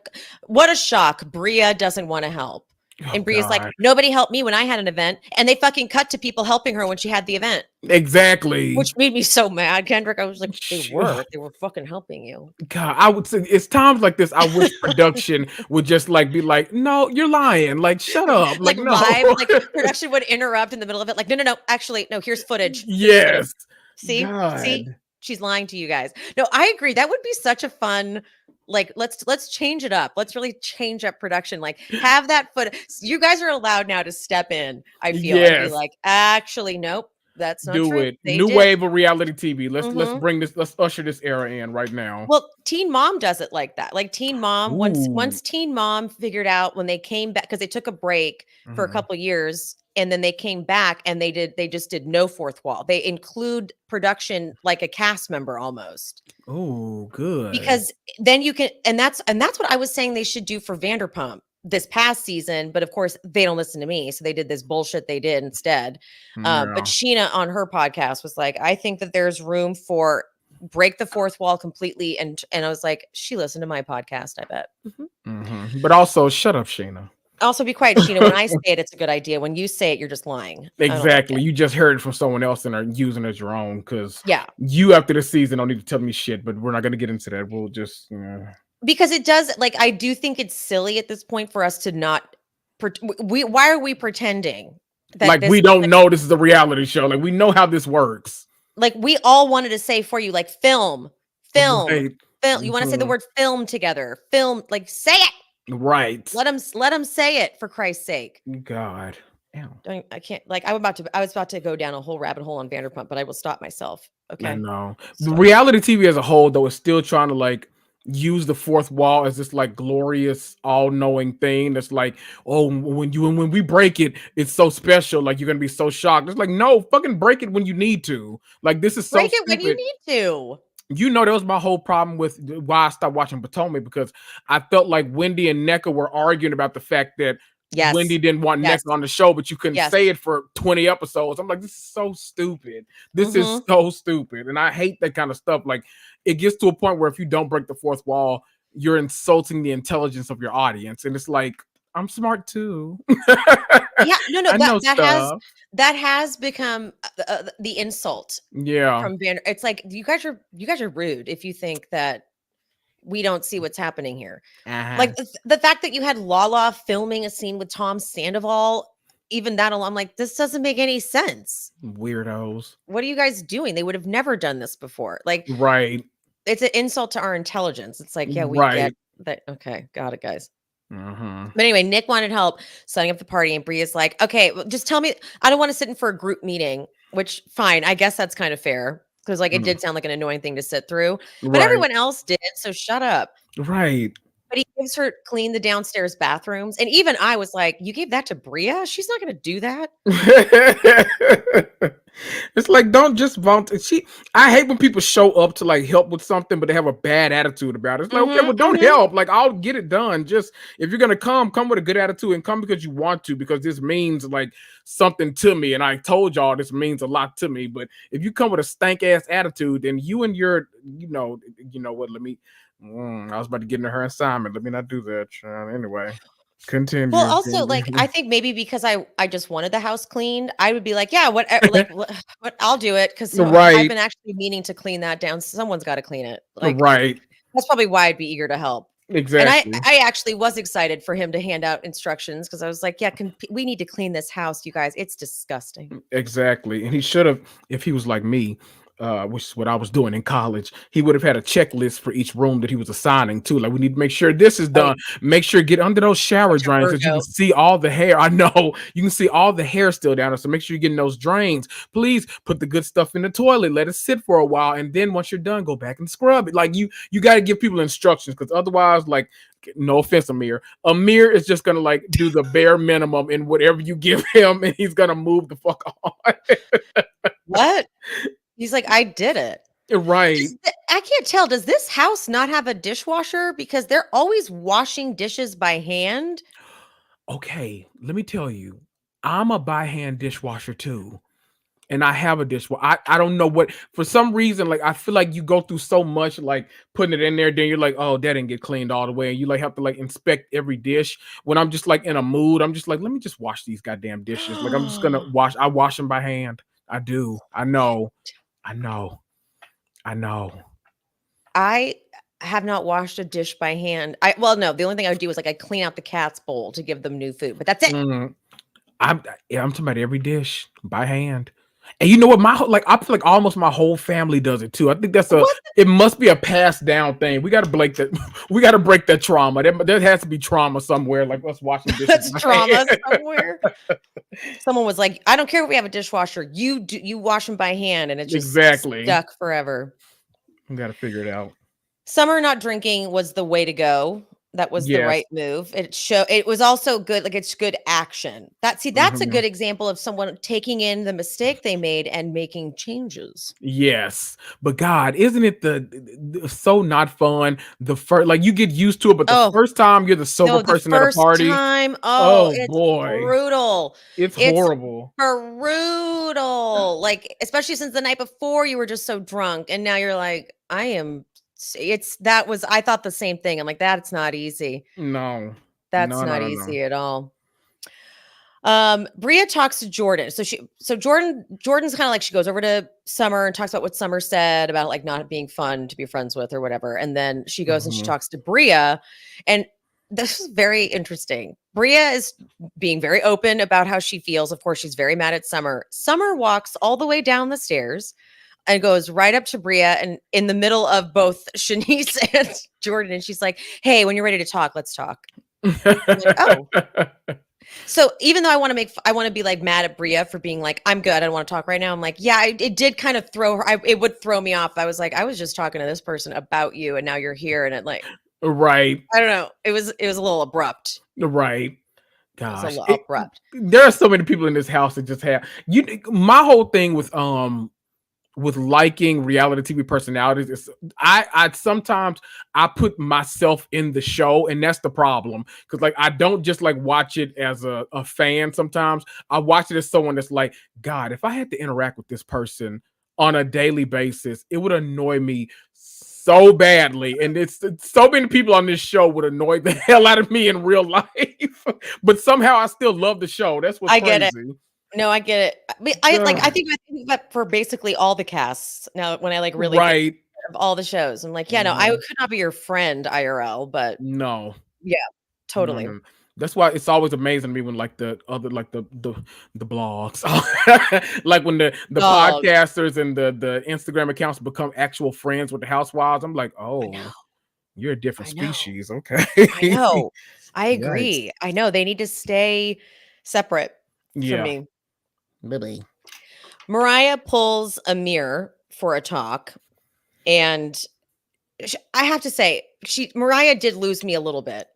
what a shock. Bria doesn't want to help. And Bria's like, nobody helped me when I had an event. And they fucking cut to people helping her when she had the event. Exactly. Which made me so mad, Kendrick. I was like, they were fucking helping you. God, I would say it's times like this. I wish production would just like be like, no, you're lying. Like, shut up. Like, no. Live, like production would interrupt in the middle of it. Like, no. Actually, no, here's footage. Yes. See? See? She's lying to you guys. No, I agree. That would be such a fun, like, let's change it up. Let's really change up production. Like, have that footage. You guys are allowed now to step in. I feel and be like, actually, nope, that's not true. Do it. New wave of reality TV. Let's bring this. Let's usher this era in right now. Well, Teen Mom does it like that. Like Teen Mom, once Teen Mom figured out when they came back because they took a break for a couple years. And then they came back and they just did no fourth wall. They include production like a cast member almost. Oh, good. Because then you can, and that's what I was saying they should do for Vanderpump this past season. But of course, they don't listen to me. So they did this bullshit they did instead. But Sheena on her podcast was like, I think that there's room for break the fourth wall completely. And I was like, she listened to my podcast, I bet. But also, shut up, Sheena. Also, be quiet, Sheena. When I say it, it's a good idea. When you say it, you're just lying. I don't like Exactly. it. You just heard it from someone else and are using it as your own because Yeah. you after the season don't need to tell me shit, but we're not going to get into that. We'll just, Because it does, like, I do think it's silly at this point for us to not, why are we pretending that like this, we don't know this is a reality show. Like we know how this works. like, we all wanted to say for you, like, film, Right. you want to say the word film together, film, like, say it. Right. Let them say it, for Christ's sake. God. Damn. I can't, like, I was about to go down a whole rabbit hole on Vanderpump, but I will stop myself. Okay. I know. The Stop. reality TV as a whole, though, is still trying to like use the fourth wall as this like glorious, all-knowing thing. That's like, oh, when we break it, it's so special. Like you're gonna be so shocked. It's like, no, fucking break it when you need to. Like this is so Break it when you stupid. need to. You know, that was my whole problem with why I stopped watching Potomac because I felt like Wendy and Nneka were arguing about the fact that Yes. Wendy didn't want Yes. Nneka on the show, but you couldn't Yes. say it for 20 episodes. I'm like, this is so stupid. This is so stupid. And I hate that kind of stuff. Like, it gets to a point where if you don't break the fourth wall, you're insulting the intelligence of your audience. And it's like, I'm smart too. Yeah, no, I know stuff. that has become the insult. Yeah. From Vander, it's like you guys are rude if you think that we don't see what's happening here. Like the fact that you had Lala filming a scene with Tom Sandoval, even that alone, I'm like, this doesn't make any sense. Weirdos. What are you guys doing? They would have never done this before. Like, right. It's an insult to our intelligence. It's like, yeah, we get that. Okay, got it, guys. But anyway, Nick wanted help setting up the party, and Bria's like, okay, well, just tell me. I don't want to sit in for a group meeting, which fine. I guess that's kind of fair because like it did sound like an annoying thing to sit through, but everyone else did. So shut up. Right. But he gives her clean the downstairs bathrooms. And even I was like, you gave that to Bria? She's not going to do that. It's like, don't just volunteer. I hate when people show up to like help with something, but they have a bad attitude about it. It's like, okay, well, don't help. Like, I'll get it done. Just if you're going to come with a good attitude and come because you want to, because this means like something to me. And I told y'all this means a lot to me. But if you come with a stank ass attitude, then you and your, you know what, let me. I was about to get into her assignment. Let me not do that. Anyway, continue. Well, also, like, I think maybe because I just wanted the house cleaned, I would be like, yeah, whatever, like, what, I'll do it because I've been actually meaning to clean that down. Someone's got to clean it. Like, that's probably why I'd be eager to help. Exactly. And I actually was excited for him to hand out instructions because I was like, yeah, we need to clean this house, you guys. It's disgusting. Exactly. And he should have, if he was like me, which is what I was doing in college, he would have had a checklist for each room that he was assigning to. Like, we need to make sure this is done. Make sure get under those shower drains that you can see all the hair. I know you can see all the hair still down there. So make sure you're getting those drains. Please put the good stuff in the toilet. Let it sit for a while. And then once you're done, go back and scrub it. Like you got to give people instructions because otherwise, like, no offense, Amir is just gonna like do the bare minimum in whatever you give him, and he's gonna move the fuck on. What? He's like, I did it. Right. I can't tell. Does this house not have a dishwasher? Because they're always washing dishes by hand. Okay, let me tell you, I'm a by hand dishwasher too. And I have a dishwasher. I don't know what, for some reason, like I feel like you go through so much, like putting it in there, then you're like, oh, that didn't get cleaned all the way. And you like have to like inspect every dish. When I'm just like in a mood, I'm just like, let me just wash these goddamn dishes. Like I'm just gonna I wash them by hand. I do. I know. I have not washed a dish by hand. No, the only thing I would do is like I clean out the cat's bowl to give them new food, but that's it. I'm talking about every dish by hand. And you know what? I feel like almost my whole family does it too. I think it must be a passed down thing. We got to break that. We got to break that trauma. There has to be trauma somewhere. Like us washing dishes. That's trauma somewhere. Someone was like, "I don't care if we have a dishwasher. You wash them by hand, and it's just stuck forever." We got to figure it out. Summer not drinking was the way to go. That was the right move. It was also good. Like it's good action. That's a good example of someone taking in the mistake they made and making changes. Yes, but God, isn't it so not fun? The first, like you get used to it, but the first time you're the sober person at a party, it's boy, brutal. It's horrible. Brutal. Like especially since the night before you were just so drunk, and now you're like, I thought the same thing. I'm like, that's not easy. No. That's not No. easy at all. Bria talks to Jordan. So Jordan's kind of like, she goes over to Summer and talks about what Summer said about like not being fun to be friends with or whatever. And then she goes and she talks to Bria, and this is very interesting. Bria is being very open about how she feels. Of course, she's very mad at Summer. Summer walks all the way down the stairs and goes right up to Bria and in the middle of both Shanice and Jordan. And she's like, hey, when you're ready to talk, let's talk. Like, oh. So even though I want to be like mad at Bria for being like, I'm good, I don't want to talk right now. I'm like, yeah, it did kind of throw her. It would throw me off. I was like, I was just talking to this person about you, and now you're here, and it like, right. I don't know. It was a little abrupt. Right. Gosh, Gosh, a little abrupt. There are so many people in this house that just have my whole thing with liking reality TV personalities is I sometimes I put myself in the show, and that's the problem, because like I don't just like watch it as a fan. Sometimes I watch it as someone that's like, God, if I had to interact with this person on a daily basis, it would annoy me so badly. And it's so many people on this show would annoy the hell out of me in real life, but somehow I still love the show. That's what's crazy. Get it. No, I get it. I think that for basically all the casts now, when I like really right of all the shows, I'm like, yeah, no, I could not be your friend IRL, but no, yeah, totally. No. That's why it's always amazing to me when like the other like the blogs, like when the podcasters and the Instagram accounts become actual friends with the housewives. I'm like, oh, you're a different species. Okay, I know. I agree. Yikes. I know they need to stay separate from me. Really. Mariah pulls Amir for a talk, and I have to say, Mariah did lose me a little bit.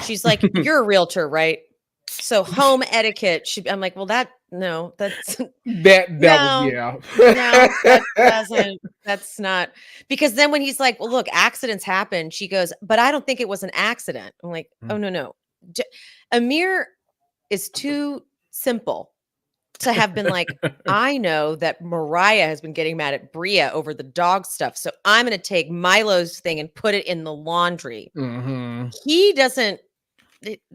She's like, "You're a realtor, right? So home etiquette." I'm like, "Well, that's no, that's not." Because then when he's like, "Well, look, accidents happen," she goes, "But I don't think it was an accident." I'm like, "Oh no. Amir is too simple to have been like, I know that Mariah has been getting mad at Bria over the dog stuff, so I'm going to take Milo's thing and put it in the laundry." He doesn't.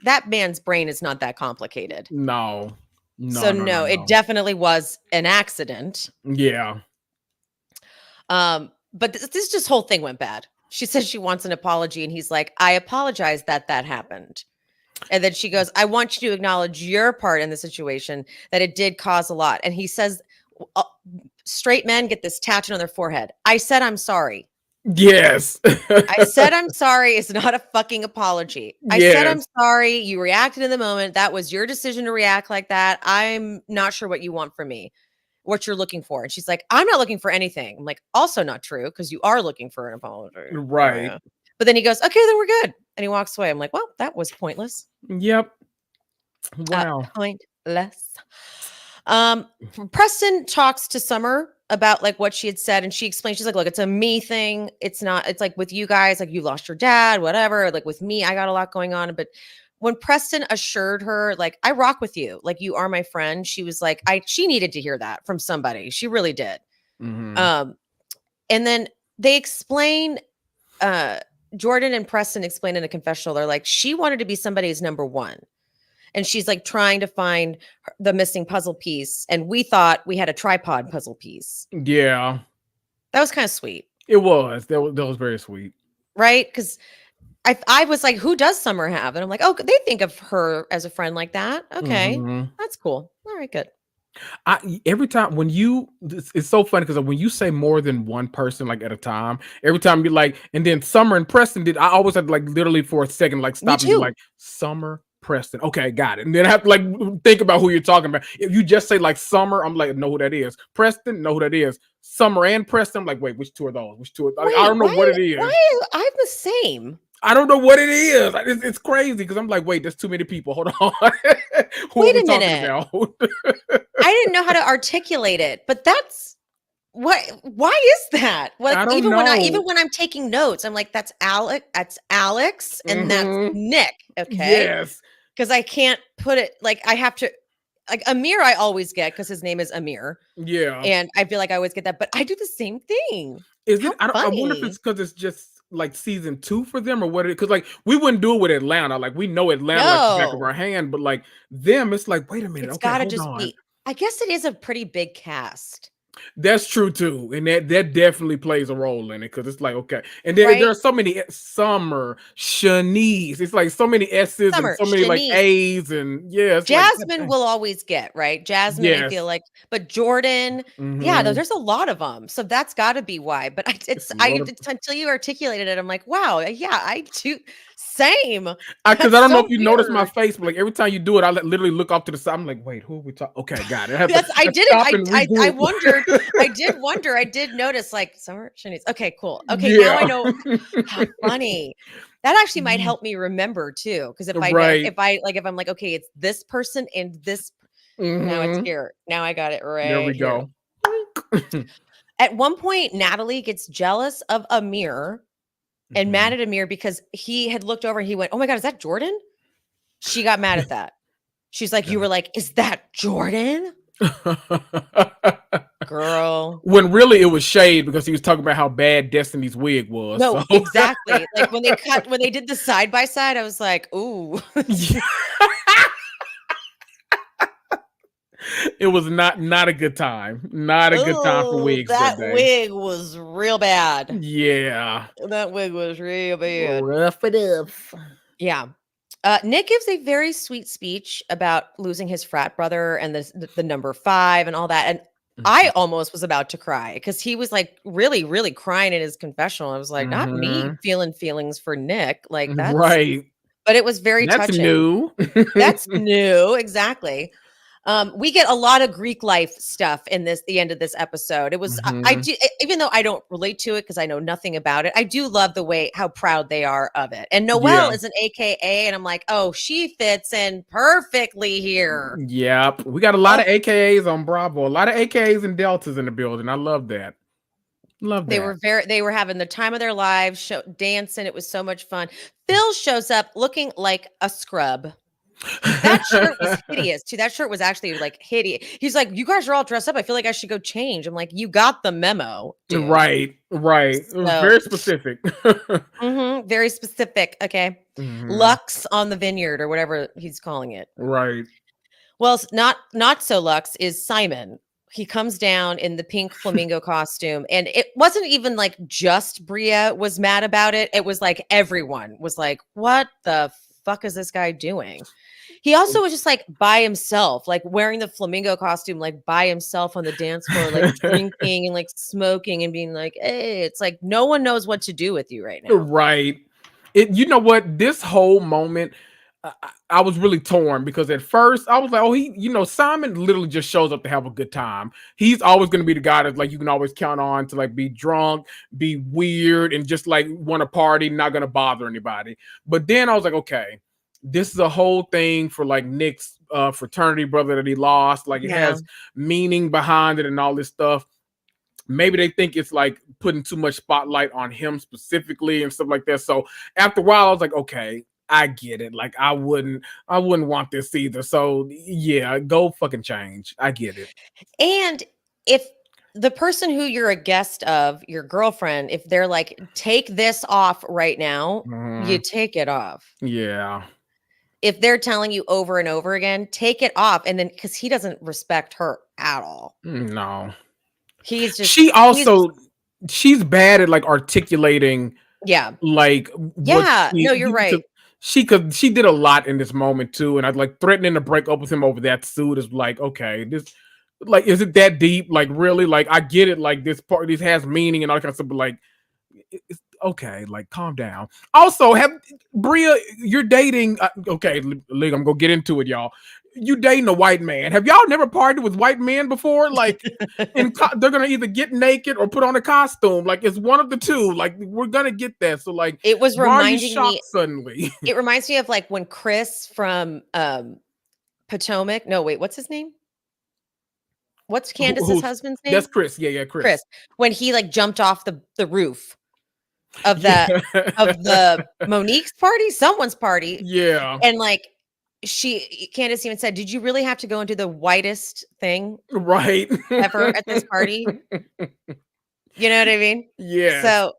That man's brain is not that complicated. No. It definitely was an accident. Yeah. But this whole thing went bad. She says she wants an apology, and he's like, I apologize that happened. And then she goes, I want you to acknowledge your part in the situation, that it did cause a lot. And he says, straight men get this tattooed on their forehead. I said, I'm sorry. Yes. I said, I'm sorry. It's not a fucking apology. I said, I'm sorry. You reacted in the moment. That was your decision to react like that. I'm not sure what you want from me, what you're looking for. And she's like, I'm not looking for anything. I'm like, also not true, because you are looking for an apology. Right. But then he goes, okay, then we're good. And he walks away. I'm like, well, that was pointless. Yep. Wow. Pointless. Preston talks to Summer about like what she had said, and she explains, she's like, look, it's a me thing. It's not, it's like with you guys, like you lost your dad, whatever. Like with me, I got a lot going on. But when Preston assured her, like, I rock with you, like you are my friend, she was like, she needed to hear that from somebody. She really did. And then they explain, Jordan and Preston explain in a confessional, they're like, she wanted to be somebody's number one. And she's like trying to find the missing puzzle piece. And we thought we had a tripod puzzle piece. Yeah. That was kind of sweet. It was. That was very sweet. Right? Because I was like, who does Summer have? And I'm like, oh, they think of her as a friend like that. Okay. That's cool. All right, good. Every time when it's so funny because when you say more than one person like at a time, every time you like, and then Summer and Preston did, I always had to like literally for a second like stop and be like, Summer, Preston, okay, got it. And then I have to like think about who you're talking about. If you just say like Summer, I'm like, know who that is. Preston, know who that is. Summer and Preston, I'm like, wait, which two are those? Which two? I don't know what it is. I'm the same. I don't know what it is. It's crazy because I'm like, wait, there's too many people. Hold on. Wait a minute. I didn't know how to articulate it, but that's why is that? Like, I don't know. Even when I'm taking notes, I'm like, that's Alex, and that's Nick. Okay. Yes. Because I can't put it like I have to. Like Amir, I always get because his name is Amir. Yeah. And I feel like I always get that, but I do the same thing. Is it? I wonder if it's because it's just like season 2 for them or what? Because like we wouldn't do it with Atlanta. Like we know Atlanta like the back of No, our hand, but like them, it's like, wait a minute, it's okay, got to hold just on. be. I guess it is a pretty big cast, That's true too, and that definitely plays a role in it because it's like okay, and there right? are so many Summer, Shanice. It's like so many S's and Summer, so many like Shanice, A's, and yeah, it's like God Jasmine dang. will always get, right? Jasmine, I feel Yes. like, but Jordan, yeah, Mm-hmm. there's a lot of them, so that's got to be why. But It's a lot of it's until you articulated it, I'm like, wow, yeah, I do. Same. because I That's don't know so if you notice my weird. face, but like every time you do it, I literally look off to the side. I'm like, wait, who are we talking? Okay, got it. I have to That's I didn't. stop and I regroup. wondered. I did wonder. I did notice like Summer Shanice. Okay, cool. Okay, now I Yeah. know. How funny. That actually might help me remember too. Because if I know, Right. if I'm like, okay, it's this person and this. Now it's Mm-hmm. here. Now I got it There right we here. go. At one point, Natalie gets jealous of Amir and mad at Amir because he had looked over and he went, "Oh my god, is that Jordan?" She got mad at that. She's like, "You were like, is that Jordan?" Girl. When really it was shade because he was talking about how bad Destiny's wig was. No, So exactly. Like when they did the side by side, I was like, "Ooh." it was not a good time. Not a good time for Oh, wigs that that day. wig was real bad. Yeah. That wig was real bad. Rough it up. Yeah. Nick gives a very sweet speech about losing his frat brother and the number 5 and all that. And I almost was about to cry because he was like really, really crying in his confessional. I was like, not me Mm-hmm. feeling feelings for Nick. Like Right. but it was very That's touching. new. That's new. Exactly. We get a lot of Greek life stuff in the end of this episode. It was I Mm-hmm. do even though I don't relate to it because I know nothing about it. I do love the way how proud they are of it. And Noelle Yeah. is an AKA, and I'm like, oh, she fits in perfectly here. Yep. We got a lot Oh, of AKAs on Bravo. A lot of AKAs and Deltas in the building. I love that. Love that. they were having the time of their lives, dancing. It was so much fun. Phil shows up looking like a scrub. That shirt was hideous too. That shirt was actually like hideous. He's like, "You guys are all dressed up. I feel like I should go change." I'm like, "You got the memo, dude." Right. It was So, very specific. very specific. Okay, Mhm. Lux on the vineyard or whatever he's calling it. Right. Well, not so Lux is Simon. He comes down in the pink flamingo costume, and it wasn't even like just Bria was mad about it. It was like everyone was like, "What the fuck is this guy doing?" He also was just like by himself, like wearing the flamingo costume, like by himself on the dance floor, like drinking and like smoking and being like, "Hey," it's like no one knows what to do with you right now. Right. You know what? This whole moment, I was really torn because at first I was like, oh, Simon literally just shows up to have a good time. He's always going to be the guy that's like you can always count on to like be drunk, be weird, and just like want to party, not going to bother anybody. But then I was like, okay, this is a whole thing for like Nick's fraternity brother that he lost. Like it Yeah. has meaning behind it and all this stuff. Maybe they think it's like putting too much spotlight on him specifically and stuff like that. So after a while, I was like, okay, I get it. Like I wouldn't want this either. So yeah, go fucking change. I get it. And if the person who you're a guest of, your girlfriend, if they're like, take this off right now, you Mhm. take it off. Yeah. If they're telling you over and over again, take it off. And then because he doesn't respect her at all. No. He's just She he's just also she's bad at like articulating yeah. like what Yeah. she No, you're right. she did a lot in this moment too, and I like threatening to break up with him over that suit is like okay, this like is it that deep? Like really? Like I get it. Like this has meaning and all that kind of stuff, but like it's okay. Like calm down. Also, have Bria, you're dating. Okay, Lig, I'm gonna get into it, y'all. You dating a white man? Have y'all never partied with white men before? Like, they're gonna either get naked or put on a costume. Like it's one of the two. Like we're gonna get that. So like, It was why are you reminding me, shocked suddenly? it reminds me of like when Chris from Potomac. No, wait, what's his name? What's Candace's Who's husband's that's name? Chris? Yeah, Chris. Chris. When he like jumped off the roof of Yeah, the Monique's party, someone's party, yeah, and like Candace even said, "Did you really have to go into the whitest thing right. ever at this party?" You know what I mean? Yes. So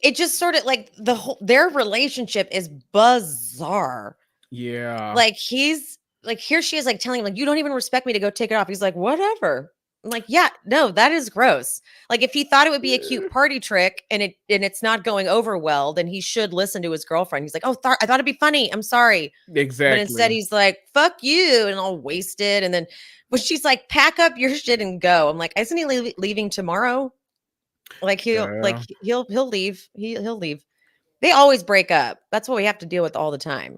it just sort of like their relationship is bizarre. Yeah. Like he's like, here she is like telling him like, you don't even respect me to go take it off. He's like, whatever. I'm like, yeah, no, that is gross. Like if he thought it would be a cute party trick and it's not going over well, then he should listen to his girlfriend. He's like, oh, I thought it'd be funny. I'm sorry. Exactly. But instead he's like, fuck you, and all wasted. And then but she's like, pack up your shit and go. I'm like, isn't he leaving tomorrow? Like he'll leave. He'll leave. They always break up. That's what we have to deal with all the time.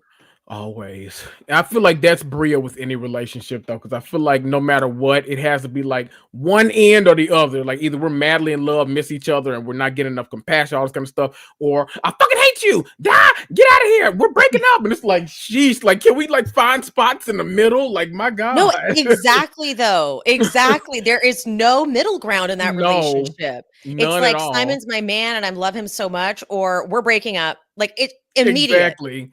Always. I feel like that's Bria with any relationship though, because I feel like no matter what, it has to be like one end or the other. Like either we're madly in love, miss each other, and we're not getting enough compassion, all this kind of stuff, or I fucking hate you, die, get out of here, we're breaking up. And it's like, sheesh, like can we like find spots in the middle? Like my God. No, exactly though. Exactly. There is no middle ground in that relationship. It's like Simon's my man and I love him so much, or we're breaking up. Like it immediately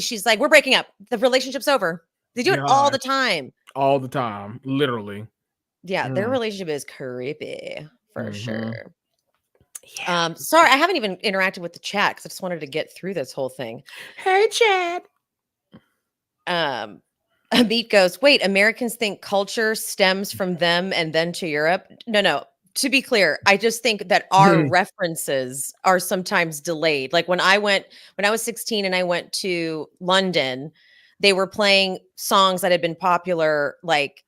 she's like, we're breaking up, the relationship's over. They do it all the time, literally. Yeah, their relationship is creepy for sure. Sorry, I haven't even interacted with the chat because I just wanted to get through this whole thing. Hey chat. Beat goes, wait, Americans think culture stems from them and then to Europe. No, to be clear, I just think that our references are sometimes delayed. Like when I was 16 and I went to London, they were playing songs that had been popular like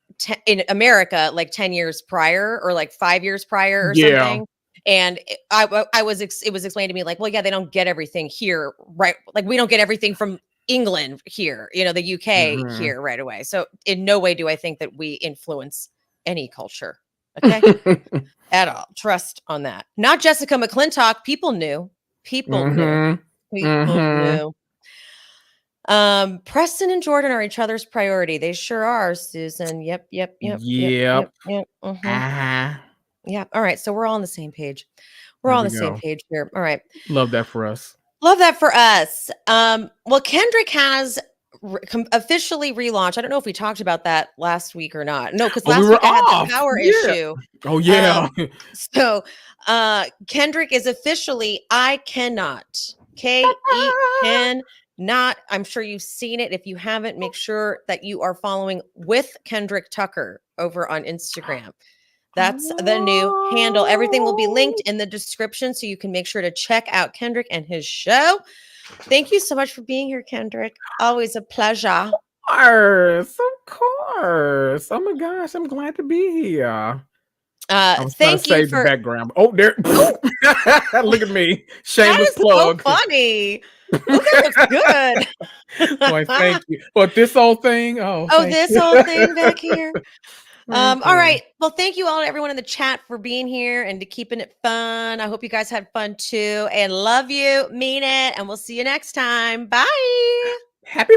in America like 10 years prior or like 5 years prior or something. And it was explained to me like, well, yeah, they don't get everything here, right? Like we don't get everything from England here, the UK here right away. So in no way do I think that we influence any culture. Okay. At all. Trust on that. Not Jessica McClintock. People knew. People knew. Preston and Jordan are each other's priority. They sure are, Susan. Yep. Yeah. All right. So we're all on the same page. We're all on the same page here. All right. Love that for us. Well, Kendrick has officially relaunched. I don't know if we talked about that last week or not. No, because last week I had the power issue. Oh yeah. So Kendrick is officially I cannot. K-E-N not. I'm sure you've seen it. If you haven't, make sure that you are following with Kendrick Tucker over on Instagram. That's the new handle. Everything will be linked in the description so you can make sure to check out Kendrick and his show. Thank you so much for being here, Kendrick. Always a pleasure. Of course. Oh my gosh, I'm glad to be here. Thank you for the background. Oh, there. Look at me. Shameless plug. So funny. Oh, that looks good. Boy, thank you. But this whole thing. Oh, this whole thing back here. All right. Well, thank you all, everyone in the chat, for being here and to keeping it fun. I hope you guys had fun too. And love you, mean it, and we'll see you next time. Bye. Happy